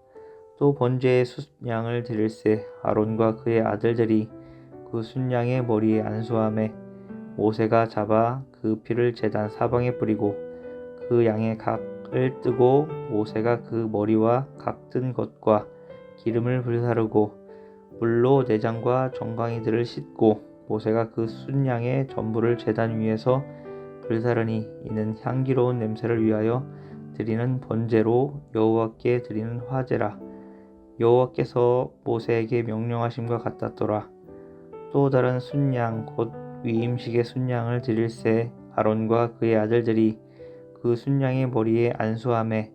또 번제의 순양을 드릴새 아론과 그의 아들들이 그 순양의 머리에 안수하매 모세가 잡아 그 피를 제단 사방에 뿌리고 그 양의 각을 뜨고 모세가 그 머리와 각 뜬 것과 기름을 불사르고 물로 내장과 정강이들을 씻고 모세가 그 순양의 전부를 제단 위에서 불사르니 이는 향기로운 냄새를 위하여 드리는 번제로 여호와께 드리는 화제라. 여호와께서 모세에게 명령하심과 같았더라. 또 다른 순양 곧 위임식의 순양을 드릴새 아론과 그의 아들들이 그 순양의 머리에 안수하매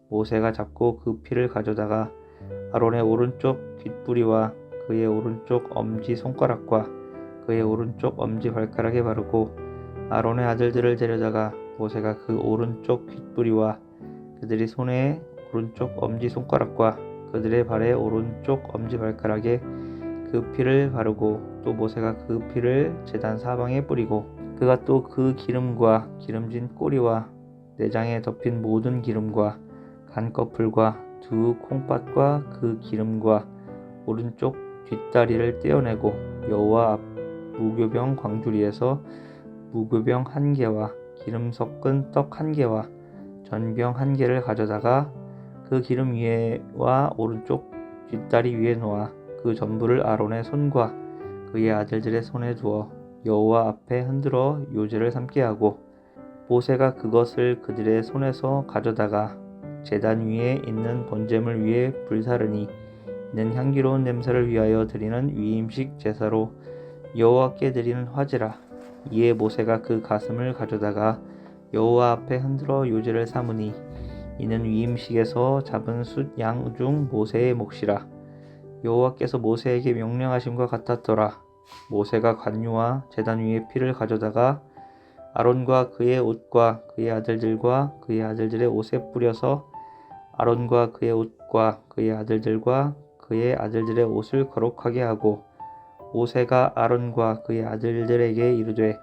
모세가 잡고 그 피를 가져다가 아론의 오른쪽 뒷부리와 그의 오른쪽 엄지 손가락과 그의 오른쪽 엄지 발가락에 바르고 아론의 아들들을 데려다가 모세가 그 오른쪽 뒷부리와 그들의 손에 오른쪽 엄지 손가락과 그들의 발에 오른쪽 엄지 발가락에 그 피를 바르고 또 모세가 그 피를 제단 사방에 뿌리고 그가 또 그 기름과 기름진 꼬리와 내장에 덮인 모든 기름과 간꺼풀과 두 콩팥과 그 기름과 오른쪽 뒷다리를 떼어내고 여호와 앞 무교병 광주리에서 무교병 1개와 기름 섞은 떡 1개와 전병 1개를 가져다가 그 기름 위에와 오른쪽 뒷다리 위에 놓아 그 전부를 아론의 손과 그의 아들들의 손에 두어 여호와 앞에 흔들어 요제를 삼게 하고 모세가 그것을 그들의 손에서 가져다가 제단 위에 있는 번제물 위에 불사르니 이는 향기로운 냄새를 위하여 드리는 위임식 제사로 여호와께 드리는 화제라. 이에 모세가 그 가슴을 가져다가 여호와 앞에 흔들어 요제를 삼으니 이는 위임식에서 잡은 숫양 중 모세의 몫이라. 여호와께서 모세에게 명령하심과 같았더라. 모세가 관유와 제단 위에 피를 가져다가 아론과 그의 옷과 그의 아들들과 그의 아들들의 옷에 뿌려서 아론과 그의 옷과 그의 아들들과 그의 아들들의 옷을 거룩하게 하고 모세가 아론과 그의 아들들에게 이르되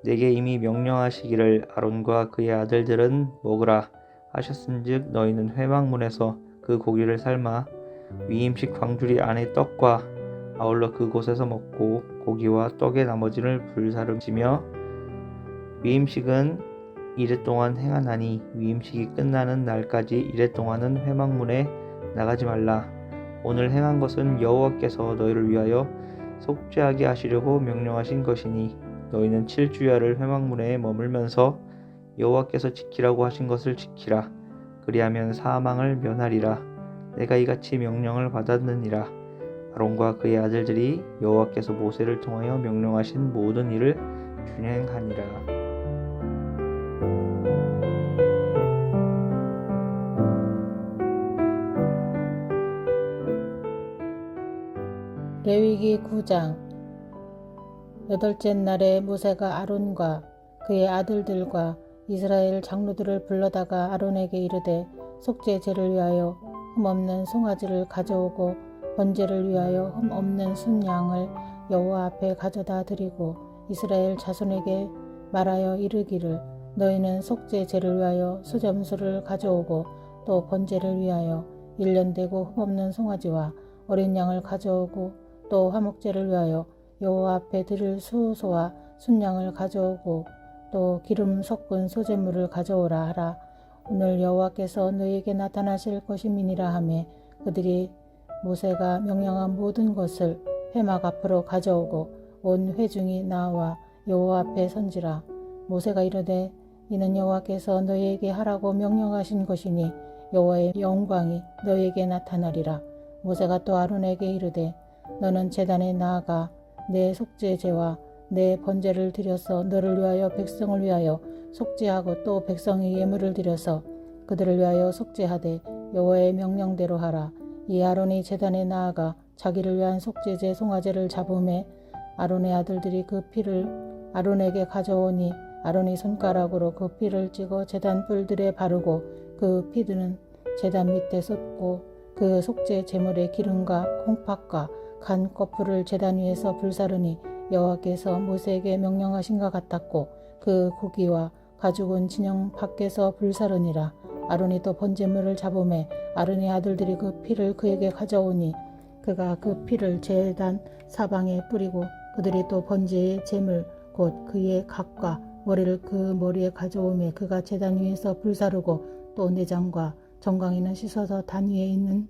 내게 이미 명령하시기를 아론과 그의 아들들은 먹으라 하셨은즉 너희는 회막문에서 그 고기를 삶아 위임식 광주리 안의 떡과 아울러 그곳에서 먹고 고기와 떡의 나머지를 불사르시며 위임식은 이래 동안 행하나니 위임식이 끝나는 날까지 이래 동안은 회막문에 나가지 말라. 오늘 행한 것은 여호와께서 너희를 위하여 속죄하게 하시려고 명령하신 것이니 너희는 7주야를 회막문에 머물면서 여호와께서 지키라고 하신 것을 지키라. 그리하면 사망을 면하리라. 내가 이같이 명령을 받았느니라. 아론과 그의 아들들이 여호와께서 모세를 통하여 명령하신 모든 일을 균행하니라. 레위기 9장. 여덟째 날에 모세가 아론과 그의 아들들과 이스라엘 장로들을 불러다가 아론에게 이르되 속죄 제를 위하여 흠없는 송아지를 가져오고 번제를 위하여 흠없는 순양을 여호와 앞에 가져다 드리고 이스라엘 자손에게 말하여 이르기를 너희는 속죄 제를 위하여 수점수를 가져오고 또 번제를 위하여 1년 되고 흠없는 송아지와 어린 양을 가져오고 또 화목제를 위하여 여호와 앞에 드릴 수소와 순양을 가져오고 또 기름 섞은 소제물을 가져오라 하라. 오늘 여호와께서 너희에게 나타나실 것임이니라 하매 그들이 모세가 명령한 모든 것을 회막 앞으로 가져오고 온 회중이 나와 여호와 앞에 선지라. 모세가 이르되 이는 여호와께서 너희에게 하라고 명령하신 것이니 여호와의 영광이 너희에게 나타나리라. 모세가 또 아론에게 이르되 너는 제단에 나아가 내 속죄제와 내 번제를 드려서 너를 위하여 백성을 위하여 속죄하고 또 백성이 예물을 드려서 그들을 위하여 속죄하되 여호와의 명령대로 하라. 이 아론이 제단에 나아가 자기를 위한 속죄제 송아지를 잡음에 아론의 아들들이 그 피를 아론에게 가져오니 아론이 손가락으로 그 피를 찍어 제단 뿔들에 바르고 그 피들은 제단 밑에 쏟고 그 속죄 제물의 기름과 콩팥과 간 거풀을 제단 위에서 불사르니 여호와께서 모세에게 명령하신 것 같았고 그 고기와 가죽은 진영 밖에서 불사르니라. 아론이 또 번제물을 잡음에 아론의 아들들이 그 피를 그에게 가져오니 그가 그 피를 제단 사방에 뿌리고 그들이 또 번제의 제물 곧 그의 각과 머리를 그 머리에 가져오매 그가 제단 위에서 불사르고 또 내장과 정강이는 씻어서 단 위에 있는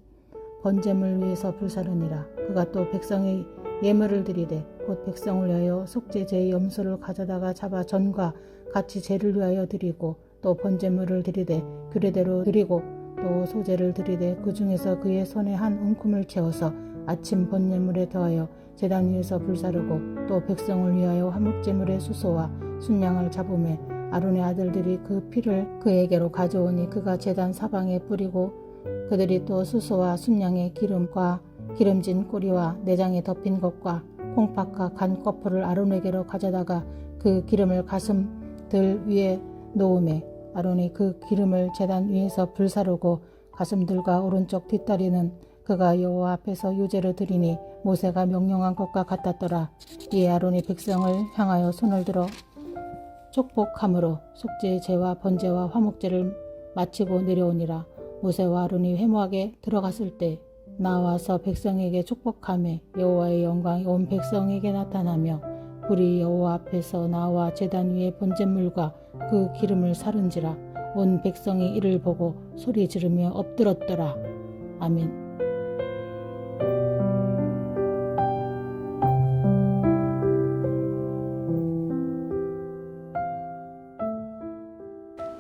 번제물 위에서 불사르니라. 그가 또 백성의 예물을 드리되 곧 백성을 위하여 속죄제의 염소를 가져다가 잡아 전과 같이 제를 위하여 드리고 또 번제물을 드리되 규례대로 드리고 또 소제를 드리되 그 중에서 그의 손에 한 움큼을 채워서 아침 번제물에 더하여 제단 위에서 불사르고 또 백성을 위하여 화목제물의 수소와 순양을 잡음에 아론의 아들들이 그 피를 그에게로 가져오니 그가 제단 사방에 뿌리고 그들이 또 수소와 순양의 기름과 기름진 꼬리와 내장에 덮인 것과 콩팥과 간 거풀을 아론에게로 가져다가 그 기름을 가슴들 위에 놓음에 아론이 그 기름을 제단 위에서 불사르고 가슴들과 오른쪽 뒷다리는 그가 여호와 앞에서 유제를 드리니 모세가 명령한 것과 같았더라. 이에 아론이 백성을 향하여 손을 들어 축복함으로 속죄 제와 번제와 화목제를 마치고 내려오니라. 모세와 아론이 회막에 들어갔을 때 나와서 백성에게 축복하며 여호와의 영광이 온 백성에게 나타나며 불이 여호와 앞에서 나와 제단 위에 번제물과 그 기름을 사른지라. 온 백성이 이를 보고 소리 지르며 엎드렀더라. 아멘.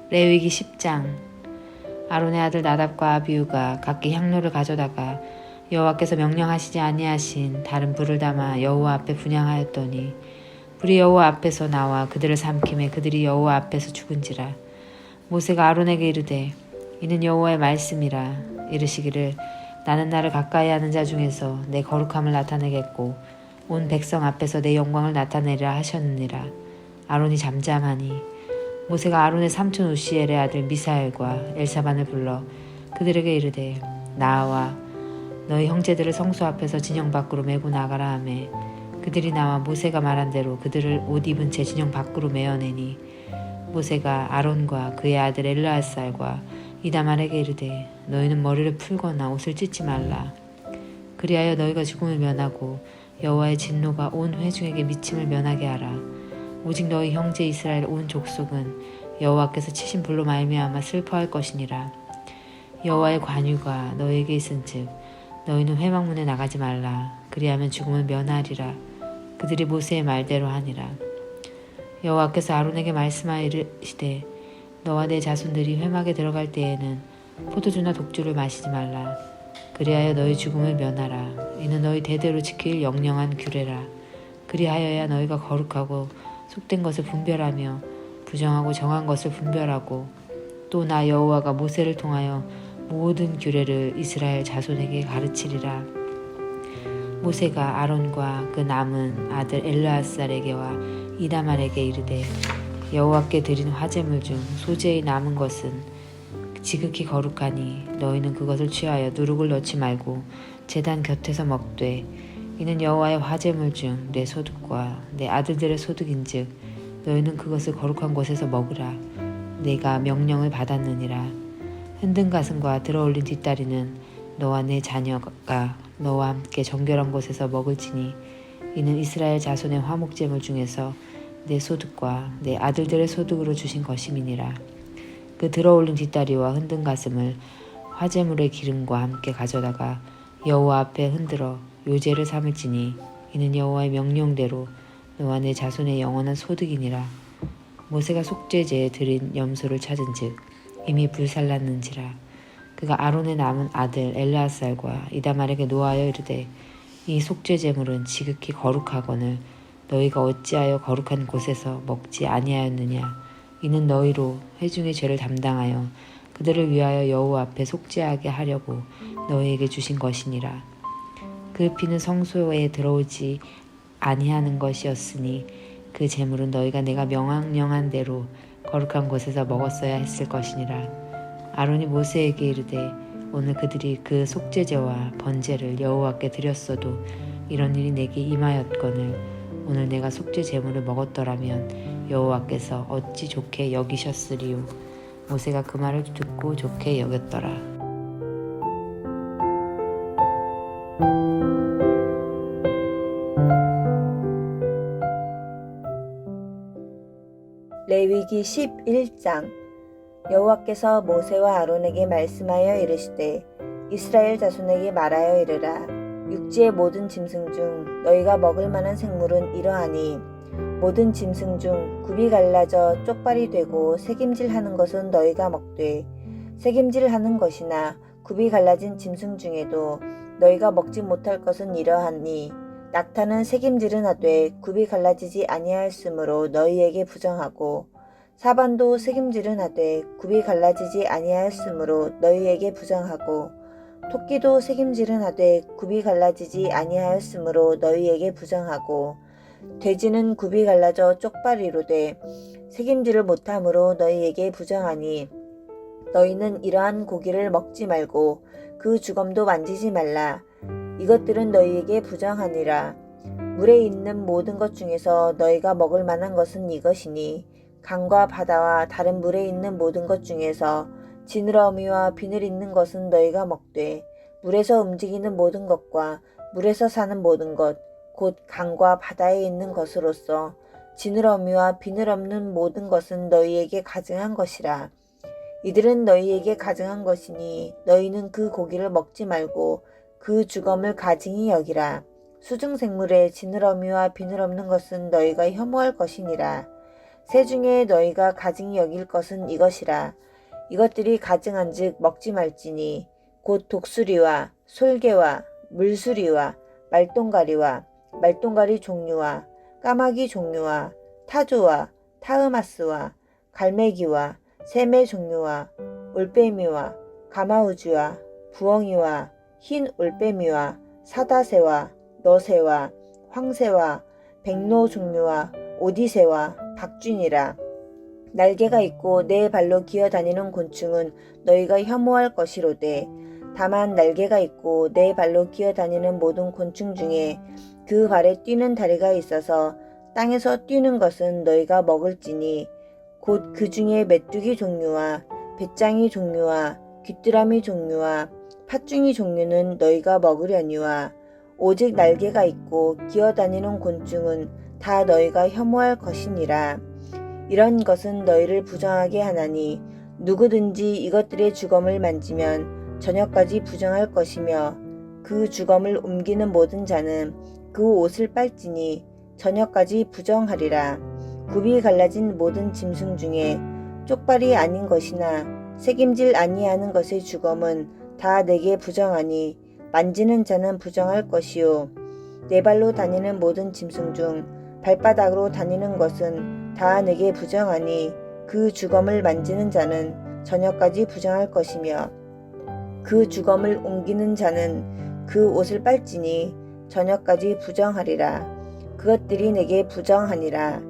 레위기 10장. 아론의 아들 나답과 아비후가 각기 향로를 가져다가 여호와께서 명령하시지 아니하신 다른 불을 담아 여호와 앞에 분향하였더니 불이 여호와 앞에서 나와 그들을 삼키매 그들이 여호와 앞에서 죽은지라. 모세가 아론에게 이르되 이는 여호와의 말씀이라. 이르시기를 나는 나를 가까이 하는 자 중에서 내 거룩함을 나타내겠고 온 백성 앞에서 내 영광을 나타내리라 하셨느니라. 아론이 잠잠하니 모세가 아론의 삼촌 우시엘의 아들 미사엘과 엘사반을 불러 그들에게 이르되 나와 너희 형제들을 성소 앞에서 진영 밖으로 메고 나가라 하매 그들이 나와 모세가 말한 대로 그들을 옷 입은 채 진영 밖으로 메어내니 모세가 아론과 그의 아들 엘르아살과 이다말에게 이르되 너희는 머리를 풀거나 옷을 찢지 말라. 그리하여 너희가 죽음을 면하고 여호와의 진노가 온 회중에게 미침을 면하게 하라. 오직 너희 형제 이스라엘 온 족속은 여호와께서 치신 불로 말미암아 슬퍼할 것이니라. 여호와의 관유가 너희에게 있은즉 너희는 회막문에 나가지 말라. 그리하면 죽음을 면하리라. 그들이 모세의 말대로 하니라. 여호와께서 아론에게 말씀하여 이르시되 너와 내 자손들이 회막에 들어갈 때에는 포도주나 독주를 마시지 말라. 그리하여 너희 죽음을 면하라. 이는 너희 대대로 지킬 영영한 규례라. 그리하여야 너희가 거룩하고 속된 것을 분별하며 부정하고 정한 것을 분별하고 또 나 여호와가 모세를 통하여 모든 규례를 이스라엘 자손에게 가르치리라. 모세가 아론과 그 남은 아들 엘르아살에게와 이다말에게 이르되 여호와께 드린 화제물 중 소재의 남은 것은 지극히 거룩하니 너희는 그것을 취하여 누룩을 넣지 말고 제단 곁에서 먹되 이는 여호와의 화제물 중 내 소득과 내 아들들의 소득인즉 너희는 그것을 거룩한 곳에서 먹으라. 내가 명령을 받았느니라. 흔든 가슴과 들어올린 뒷다리는 너와 내 자녀가 너와 함께 정결한 곳에서 먹을지니 이는 이스라엘 자손의 화목제물 중에서 내 소득과 내 아들들의 소득으로 주신 것임이니라. 그 들어올린 뒷다리와 흔든 가슴을 화제물의 기름과 함께 가져다가 여호와 앞에 흔들어 요제를 삼을지니 이는 여호와의 명령대로 너와 내 자손의 영원한 소득이니라. 모세가 속죄제에 드린 염소를 찾은즉 이미 불살랐는지라. 그가 아론의 남은 아들 엘르아살과 이다말에게 노하여 이르되 이 속죄제물은 지극히 거룩하거늘 너희가 어찌하여 거룩한 곳에서 먹지 아니하였느냐. 이는 너희로 회중의 죄를 담당하여 그들을 위하여 여호와 앞에 속죄하게 하려고 너희에게 주신 것이니라. 그 피는 성소에 들어오지 아니하는 것이었으니 그 제물은 너희가 내가 명령한 대로 거룩한 곳에서 먹었어야 했을 것이니라. 아론이 모세에게 이르되 오늘 그들이 그 속죄제와 번제를 여호와께 드렸어도 이런 일이 내게 임하였거늘 오늘 내가 속죄 제물을 먹었더라면 여호와께서 어찌 좋게 여기셨으리요. 모세가 그 말을 듣고 좋게 여겼더라. 레위기 11장. 여호와께서 모세와 아론에게 말씀하여 이르시되 이스라엘 자손에게 말하여 이르라. 육지의 모든 짐승 중 너희가 먹을 만한 생물은 이러하니 모든 짐승 중 굽이 갈라져 쪽발이 되고 새김질하는 것은 너희가 먹되 새김질하는 것이나 굽이 갈라진 짐승 중에도 너희가 먹지 못할 것은 이러하니 낙타는 새김질은 하되 굽이 갈라지지 아니하였으므로 너희에게 부정하고 사반도 새김질은 하되 굽이 갈라지지 아니하였으므로 너희에게 부정하고 토끼도 새김질은 하되 굽이 갈라지지 아니하였으므로 너희에게 부정하고 돼지는 굽이 갈라져 쪽발이로되 새김질을 못함으로 너희에게 부정하니 너희는 이러한 고기를 먹지 말고 그 주검도 만지지 말라. 이것들은 너희에게 부정하니라. 물에 있는 모든 것 중에서 너희가 먹을 만한 것은 이것이니 강과 바다와 다른 물에 있는 모든 것 중에서 지느러미와 비늘 있는 것은 너희가 먹되 물에서 움직이는 모든 것과 물에서 사는 모든 것 곧 강과 바다에 있는 것으로서 지느러미와 비늘 없는 모든 것은 너희에게 가증한 것이라. 이들은 너희에게 가증한 것이니 너희는 그 고기를 먹지 말고 그 주검을 가증히 여기라. 수중생물에 지느러미와 비늘 없는 것은 너희가 혐오할 것이니라. 새 중에 너희가 가증히 여길 것은 이것이라. 이것들이 가증한즉 먹지 말지니 곧 독수리와 솔개와 물수리와 말똥가리 종류와 까마귀 종류와 타조와 타흐마스와 갈매기와 새매 종류와 올빼미와 가마우주와 부엉이와 흰 올빼미와 사다새와 너새와 황새와 백로 종류와 오디새와 박쥐니라. 날개가 있고 네 발로 기어다니는 곤충은 너희가 혐오할 것이로되 다만 날개가 있고 네 발로 기어다니는 모든 곤충 중에 그 발에 뛰는 다리가 있어서 땅에서 뛰는 것은 너희가 먹을지니 곧 그 중에 메뚜기 종류와 배짱이 종류와 귀뚜라미 종류와 팥중이 종류는 너희가 먹으려니와 오직 날개가 있고 기어다니는 곤충은 다 너희가 혐오할 것이니라. 이런 것은 너희를 부정하게 하나니 누구든지 이것들의 주검을 만지면 저녁까지 부정할 것이며 그 주검을 옮기는 모든 자는 그 옷을 빨지니 저녁까지 부정하리라. 굽이 갈라진 모든 짐승 중에 쪽발이 아닌 것이나 새김질 아니하는 것의 주검은 다 내게 부정하니 만지는 자는 부정할 것이요 네 발로 다니는 모든 짐승 중 발바닥으로 다니는 것은 다 내게 부정하니 그 주검을 만지는 자는 저녁까지 부정할 것이며 그 주검을 옮기는 자는 그 옷을 빨지니 저녁까지 부정하리라. 그것들이 내게 부정하니라.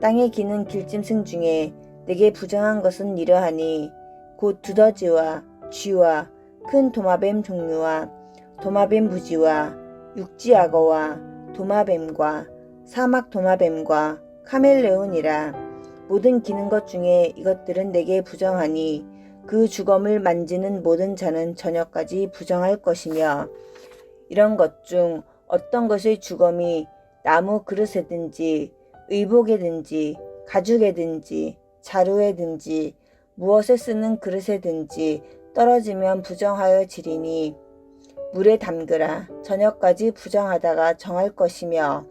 땅에 기는 길짐승 중에 내게 부정한 것은 이러하니 곧 두더지와 쥐와 큰 도마뱀 종류와 도마뱀 부지와 육지악어와 도마뱀과 사막 도마뱀과 카멜레온이라. 모든 기는 것 중에 이것들은 내게 부정하니 그 주검을 만지는 모든 자는 저녁까지 부정할 것이며 이런 것 중 어떤 것의 주검이 나무 그릇에든지 의복에든지 가죽에든지 자루에든지 무엇에 쓰는 그릇에든지 떨어지면 부정하여 지리니 물에 담그라. 저녁까지 부정하다가 정할 것이며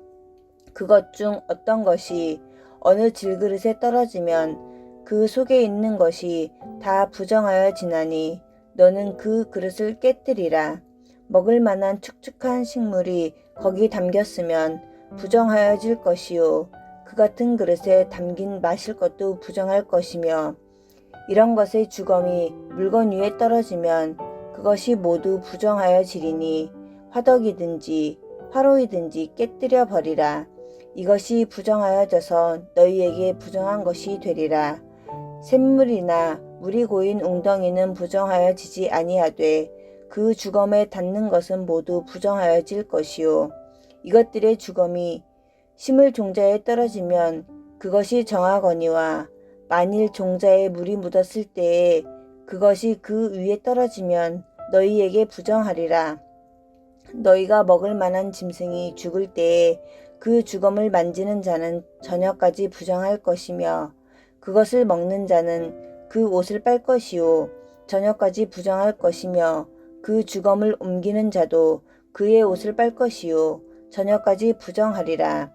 그것 중 어떤 것이 어느 질그릇에 떨어지면 그 속에 있는 것이 다 부정하여 지나니 너는 그 그릇을 깨뜨리라. 먹을 만한 축축한 식물이 거기 담겼으면 부정하여질 것이요 그 같은 그릇에 담긴 마실 것도 부정할 것이며 이런 것의 주검이 물건 위에 떨어지면 그것이 모두 부정하여 지리니 화덕이든지 화로이든지 깨뜨려 버리라. 이것이 부정하여져서 너희에게 부정한 것이 되리라. 샘물이나 물이 고인 웅덩이는 부정하여지지 아니하되 그 주검에 닿는 것은 모두 부정하여질 것이요 이것들의 주검이 심을 종자에 떨어지면 그것이 정하거니와 만일 종자에 물이 묻었을 때에 그것이 그 위에 떨어지면 너희에게 부정하리라. 너희가 먹을 만한 짐승이 죽을 때에 그 주검을 만지는 자는 저녁까지 부정할 것이며 그것을 먹는 자는 그 옷을 빨 것이요 저녁까지 부정할 것이며 그 주검을 옮기는 자도 그의 옷을 빨 것이요 저녁까지 부정하리라.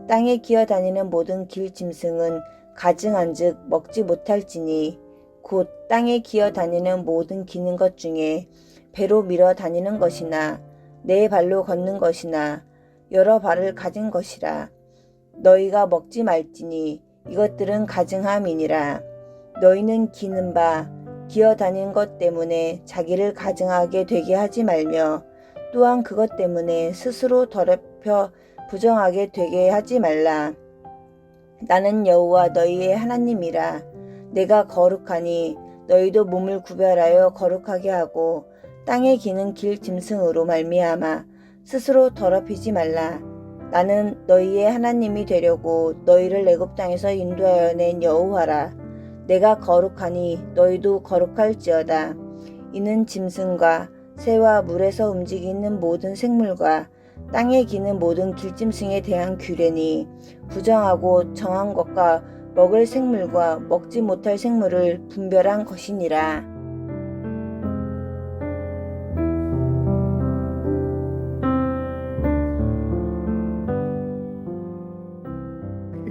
땅에 기어다니는 모든 길 짐승은 가증한즉 먹지 못할지니 곧 땅에 기어다니는 모든 기는 것 중에 배로 밀어 다니는 것이나 네 발로 걷는 것이나 여러 발을 가진 것이라. 너희가 먹지 말지니 이것들은 가증함이니라. 너희는 기는 바 기어다니는 것 때문에 자기를 가증하게 되게 하지 말며 또한 그것 때문에 스스로 더럽혀 부정하게 되게 하지 말라. 나는 여호와 너희의 하나님이라. 내가 거룩하니 너희도 몸을 구별하여 거룩하게 하고 땅에 기는 길 짐승으로 말미암아 스스로 더럽히지 말라. 나는 너희의 하나님이 되려고 너희를 애굽 땅에서 인도하여 낸 여호와라. 내가 거룩하니 너희도 거룩할지어다. 이는 짐승과 새와 물에서 움직이는 모든 생물과 땅에 기는 모든 길짐승에 대한 규례니 부정하고 정한 것과 먹을 생물과 먹지 못할 생물을 분별한 것이니라.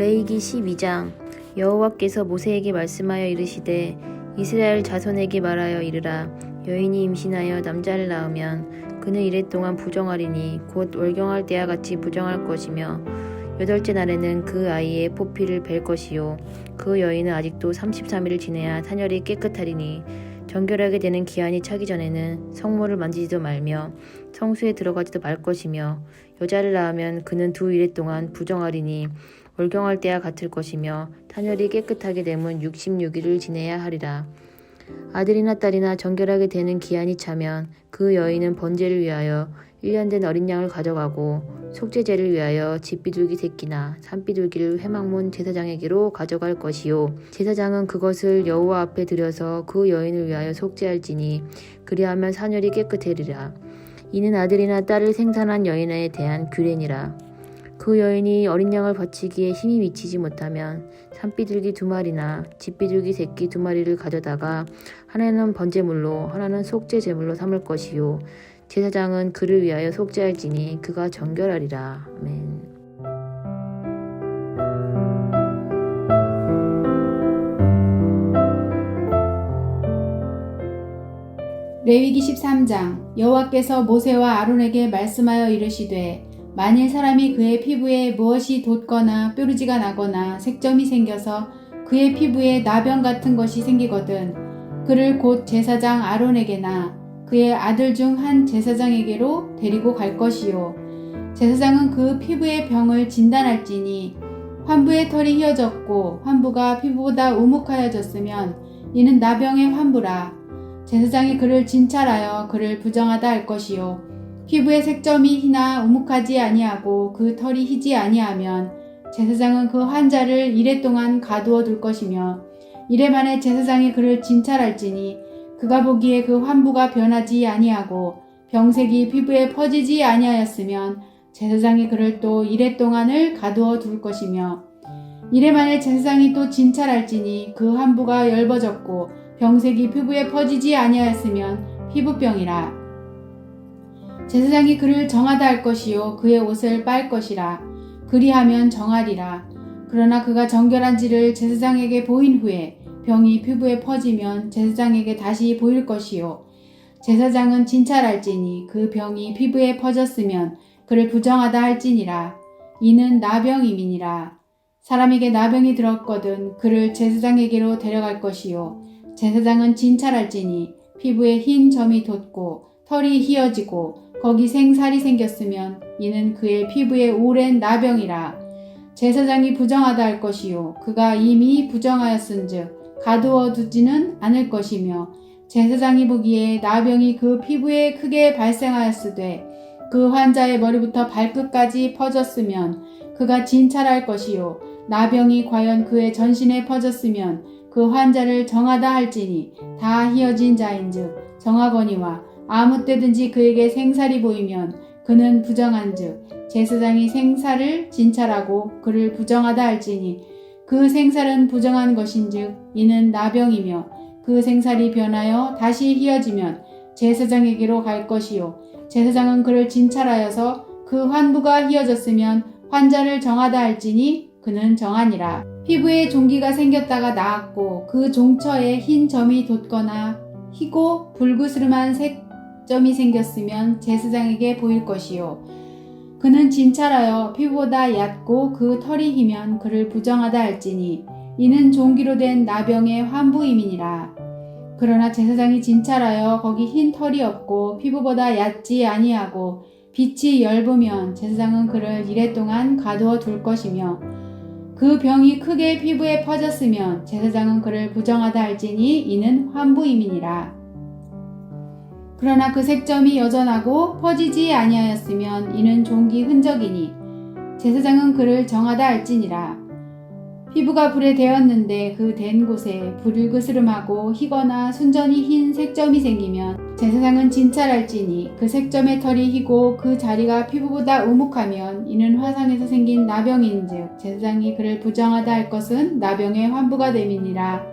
레위기 12장. 여호와께서 모세에게 말씀하여 이르시되 이스라엘 자손에게 말하여 이르라. 여인이 임신하여 남자를 낳으면 그는 이래 동안 부정하리니 곧 월경할 때와 같이 부정할 것이며 8째 날에는 그 아이의 포피를 벨 것이요 그 여인은 아직도 33일을 지내야 탄혈이 깨끗하리니 정결하게 되는 기한이 차기 전에는 성모를 만지지도 말며 성수에 들어가지도 말 것이며 여자를 낳으면 그는 2일 동안 부정하리니 월경할 때와 같을 것이며 탄혈이 깨끗하게 되면 66일을 지내야 하리라. 아들이나 딸이나 정결하게 되는 기한이 차면 그 여인은 번제를 위하여 1년 된 어린 양을 가져가고 속죄제를 위하여 집비둘기 새끼나 산비둘기를 회막문 제사장에게로 가져갈 것이요 제사장은 그것을 여호와 앞에 들여서 그 여인을 위하여 속죄할지니 그리하면 산혈이 깨끗해리라. 이는 아들이나 딸을 생산한 여인에 대한 규례니라. 그 여인이 어린 양을 바치기에 힘이 미치지 못하면 산비둘기 2마리나 집비둘기 새끼 2마리를 가져다가 하나는 번제물로 하나는 속죄제물로 삼을 것이요 제사장은 그를 위하여 속죄할지니 그가 정결하리라. 아멘. 레위기 13장. 여호와께서 모세와 아론에게 말씀하여 이르시되 만일 사람이 그의 피부에 무엇이 돋거나 뾰루지가 나거나 색점이 생겨서 그의 피부에 나병 같은 것이 생기거든 그를 곧 제사장 아론에게나 그의 아들 중 한 제사장에게로 데리고 갈 것이요 제사장은 그 피부의 병을 진단할지니 환부의 털이 휘어졌고 환부가 피부보다 우묵하여졌으면 이는 나병의 환부라. 제사장이 그를 진찰하여 그를 부정하다 할 것이요 피부의 색점이 희나 우묵하지 아니하고 그 털이 희지 아니하면 제사장은 그 환자를 이래 동안 가두어 둘 것이며 이래 만에 제사장이 그를 진찰할지니 그가 보기에 그 환부가 변하지 아니하고 병색이 피부에 퍼지지 아니하였으면 제사장이 그를 또 이래 동안을 가두어 둘 것이며 이래 만에 제사장이 또 진찰할지니 그 환부가 엷어졌고 병색이 피부에 퍼지지 아니하였으면 피부병이라. 제사장이 그를 정하다 할 것이요 그의 옷을 빨 것이라. 그리하면 정하리라. 그러나 그가 정결한지를 제사장에게 보인 후에 병이 피부에 퍼지면 제사장에게 다시 보일 것이요 제사장은 진찰할지니 그 병이 피부에 퍼졌으면 그를 부정하다 할지니라. 이는 나병임이니라. 사람에게 나병이 들었거든 그를 제사장에게로 데려갈 것이요 제사장은 진찰할지니 피부에 흰 점이 돋고 털이 휘어지고 거기 생살이 생겼으면 이는 그의 피부에 오랜 나병이라. 제사장이 부정하다 할 것이요 그가 이미 부정하였은즉 가두어 두지는 않을 것이며 제사장이 보기에 나병이 그 피부에 크게 발생하였으되 그 환자의 머리부터 발끝까지 퍼졌으면 그가 진찰할 것이요 나병이 과연 그의 전신에 퍼졌으면 그 환자를 정하다 할지니 다 휘어진 자인즉 정하거니와 아무 때든지 그에게 생살이 보이면 그는 부정한즉 제사장이 생살을 진찰하고 그를 부정하다 할지니 그 생살은 부정한 것인즉 이는 나병이며 그 생살이 변하여 다시 휘어지면 제사장에게로 갈 것이요 제사장은 그를 진찰하여서 그 환부가 휘어졌으면 환자를 정하다 할지니 그는 정하니라. 피부에 종기가 생겼다가 나았고 그 종처에 흰 점이 돋거나 희고 불그스름한 색점이 생겼으면 제사장에게 보일 것이요 그는 진찰하여 피부보다 얕고 그 털이 희면 그를 부정하다 할지니 이는 종기로 된 나병의 환부임이니라. 그러나 제사장이 진찰하여 거기 흰 털이 없고 피부보다 얕지 아니하고 빛이 엷으면 제사장은 그를 이래 동안 가두어 둘 것이며 그 병이 크게 피부에 퍼졌으면 제사장은 그를 부정하다 할지니 이는 환부임이니라. 그러나 그 색점이 여전하고 퍼지지 아니하였으면 이는 종기 흔적이니 제사장은 그를 정하다 할지니라. 피부가 불에 데었는데 그 댄 곳에 불그스름하고 희거나 순전히 흰 색점이 생기면 제사장은 진찰할지니 그 색점의 털이 희고 그 자리가 피부보다 우묵하면 이는 화상에서 생긴 나병인즉 제사장이 그를 부정하다 할 것은 나병의 환부가 됨이니라.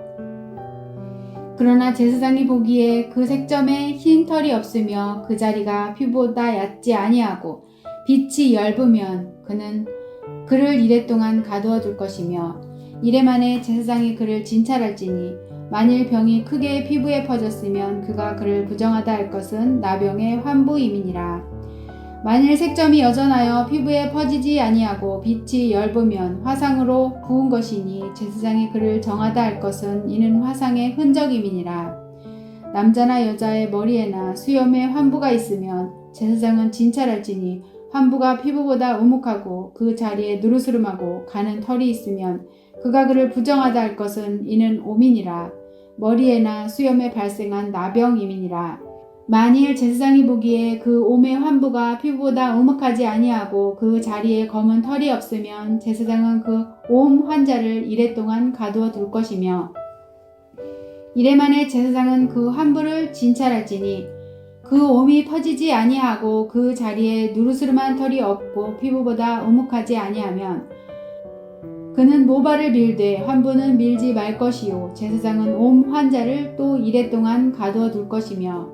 그러나 제사장이 보기에 그 색점에 흰 털이 없으며 그 자리가 피부보다 얕지 아니하고 빛이 엷으면 그는 그를 이래 동안 가두어 둘 것이며 이래 만에 제사장이 그를 진찰할지니 만일 병이 크게 피부에 퍼졌으면 그가 그를 부정하다 할 것은 나병의 환부임이니라. 만일 색점이 여전하여 피부에 퍼지지 아니하고 빛이 엷으면 화상으로 부은 것이니 제사장이 그를 정하다 할 것은 이는 화상의 흔적임이니라. 남자나 여자의 머리에나 수염에 환부가 있으면 제사장은 진찰할지니 환부가 피부보다 우묵하고 그 자리에 누르스름하고 가는 털이 있으면 그가 그를 부정하다 할 것은 이는 오민이라. 머리에나 수염에 발생한 나병임이니라. 만일 제사장이 보기에 그 옴의 환부가 피부보다 우묵하지 아니하고 그 자리에 검은 털이 없으면 제사장은 그 옴 환자를 이래 동안 가두어 둘 것이며 이래 만에 제사장은 그 환부를 진찰할지니 그 옴이 퍼지지 아니하고 그 자리에 누르스름한 털이 없고 피부보다 우묵하지 아니하면 그는 모발을 밀되 환부는 밀지 말 것이요 제사장은 옴 환자를 또 이래 동안 가두어 둘 것이며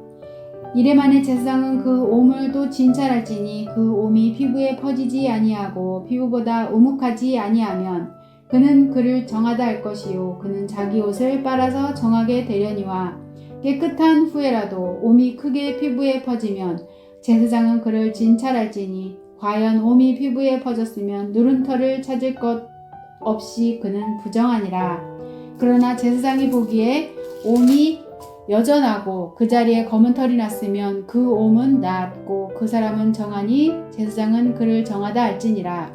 이래 만에 제사장은 그 옴을 또 진찰할지니 그 옴이 피부에 퍼지지 아니하고 피부보다 우묵하지 아니하면 그는 그를 정하다 할 것이요 그는 자기 옷을 빨아서 정하게 되려니와 깨끗한 후에라도 옴이 크게 피부에 퍼지면 제사장은 그를 진찰할지니 과연 옴이 피부에 퍼졌으면 누른 털을 찾을 것 없이 그는 부정하니라. 그러나 제사장이 보기에 옴이 여전하고 그 자리에 검은 털이 났으면 그 옴은 나았고 그 사람은 정하니 제사장은 그를 정하다 할지니라.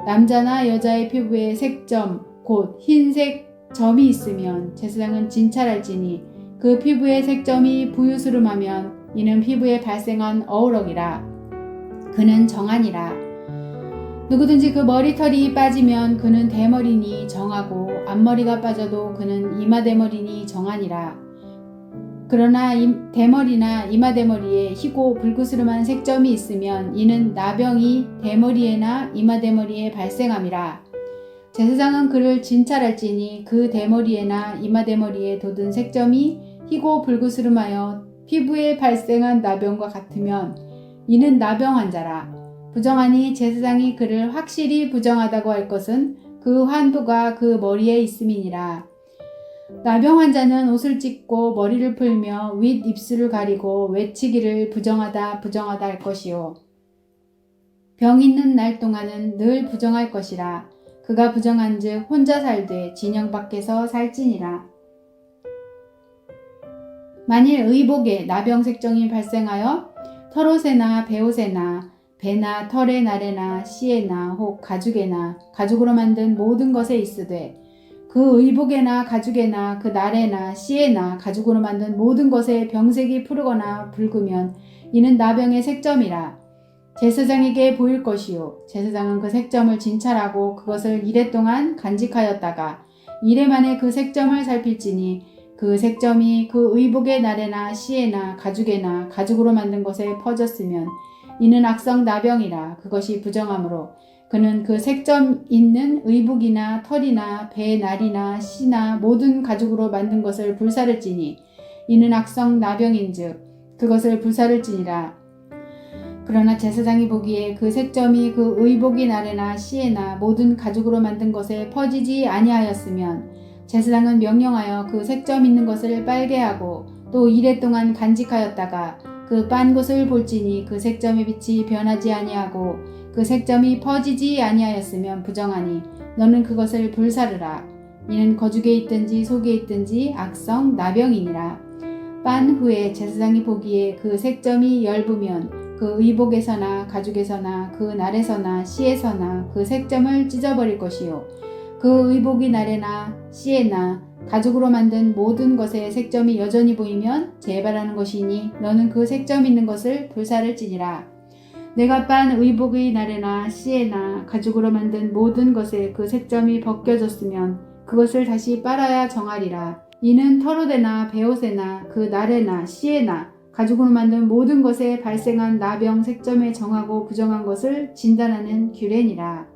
남자나 여자의 피부에 색점 곧 흰색 점이 있으면 제사장은 진찰할지니 그 피부의 색점이 부유스름하면 이는 피부에 발생한 어우럭이라. 그는 정하니라. 누구든지 그 머리털이 빠지면 그는 대머리니 정하고 앞머리가 빠져도 그는 이마대머리니 정하니라. 그러나 대머리나 이마대머리에 희고 불구스름한 색점이 있으면 이는 나병이 대머리에나 이마대머리에 발생함이라. 제사장은 그를 진찰할지니 그 대머리에나 이마대머리에 돋은 색점이 희고 불구스름하여 피부에 발생한 나병과 같으면 이는 나병 환자라. 부정하니 제사장이 그를 확실히 부정하다고 할 것은 그 환부가 그 머리에 있음이니라. 나병 환자는 옷을 찢고 머리를 풀며 윗 입술을 가리고 외치기를 부정하다 부정하다 할 것이요. 병 있는 날 동안은 늘 부정할 것이라. 그가 부정한즉 혼자 살되 진영 밖에서 살지니라. 만일 의복에 나병 색정이 발생하여 털옷에나 베옷에나 배나 털의 날에나 씨에나 혹 가죽에나 가죽으로 만든 모든 것에 있으되 그 의복에나 가죽에나 그 날에나 씨에나 가죽으로 만든 모든 것에 병색이 푸르거나 붉으면 이는 나병의 색점이라. 제사장에게 보일 것이요. 제사장은 그 색점을 진찰하고 그것을 이래 동안 간직하였다가 이래 만에 그 색점을 살필지니 그 색점이 그 의복의 날에나 씨에나 가죽에나 가죽으로 만든 것에 퍼졌으면 이는 악성 나병이라. 그것이 부정하므로 그는 그 색점 있는 의복이나 털이나 배 날이나 씨나 모든 가죽으로 만든 것을 불사를지니 이는 악성 나병인즉 그것을 불사를지니라. 그러나 제사장이 보기에 그 색점이 그 의복이 날에나 씨에나 모든 가죽으로 만든 것에 퍼지지 아니하였으면 제사장은 명령하여 그 색점 있는 것을 빨게 하고 또 이래 동안 간직하였다가 그 빤 곳을 볼지니 그 색점의 빛이 변하지 아니하고 그 색점이 퍼지지 아니하였으면 부정하니 너는 그것을 불사르라. 이는 거죽에 있든지 속에 있든지 악성 나병이니라. 빤 후에 제사장이 보기에 그 색점이 엷으면 그 의복에서나 가죽에서나 그 날에서나 씨에서나 그 색점을 찢어버릴 것이요. 그 의복이 날에나 씨에나 가죽으로 만든 모든 것에 색점이 여전히 보이면 재발하는 것이니 너는 그 색점 있는 것을 불사를지니라. 내가 빤 의복의 날에나 씨에나 가죽으로 만든 모든 것에 그 색점이 벗겨졌으면 그것을 다시 빨아야 정하리라. 이는 털옷에나 베옷에나 그 날에나 씨에나 가죽으로 만든 모든 것에 발생한 나병 색점에 정하고 부정한 것을 진단하는 규례니라.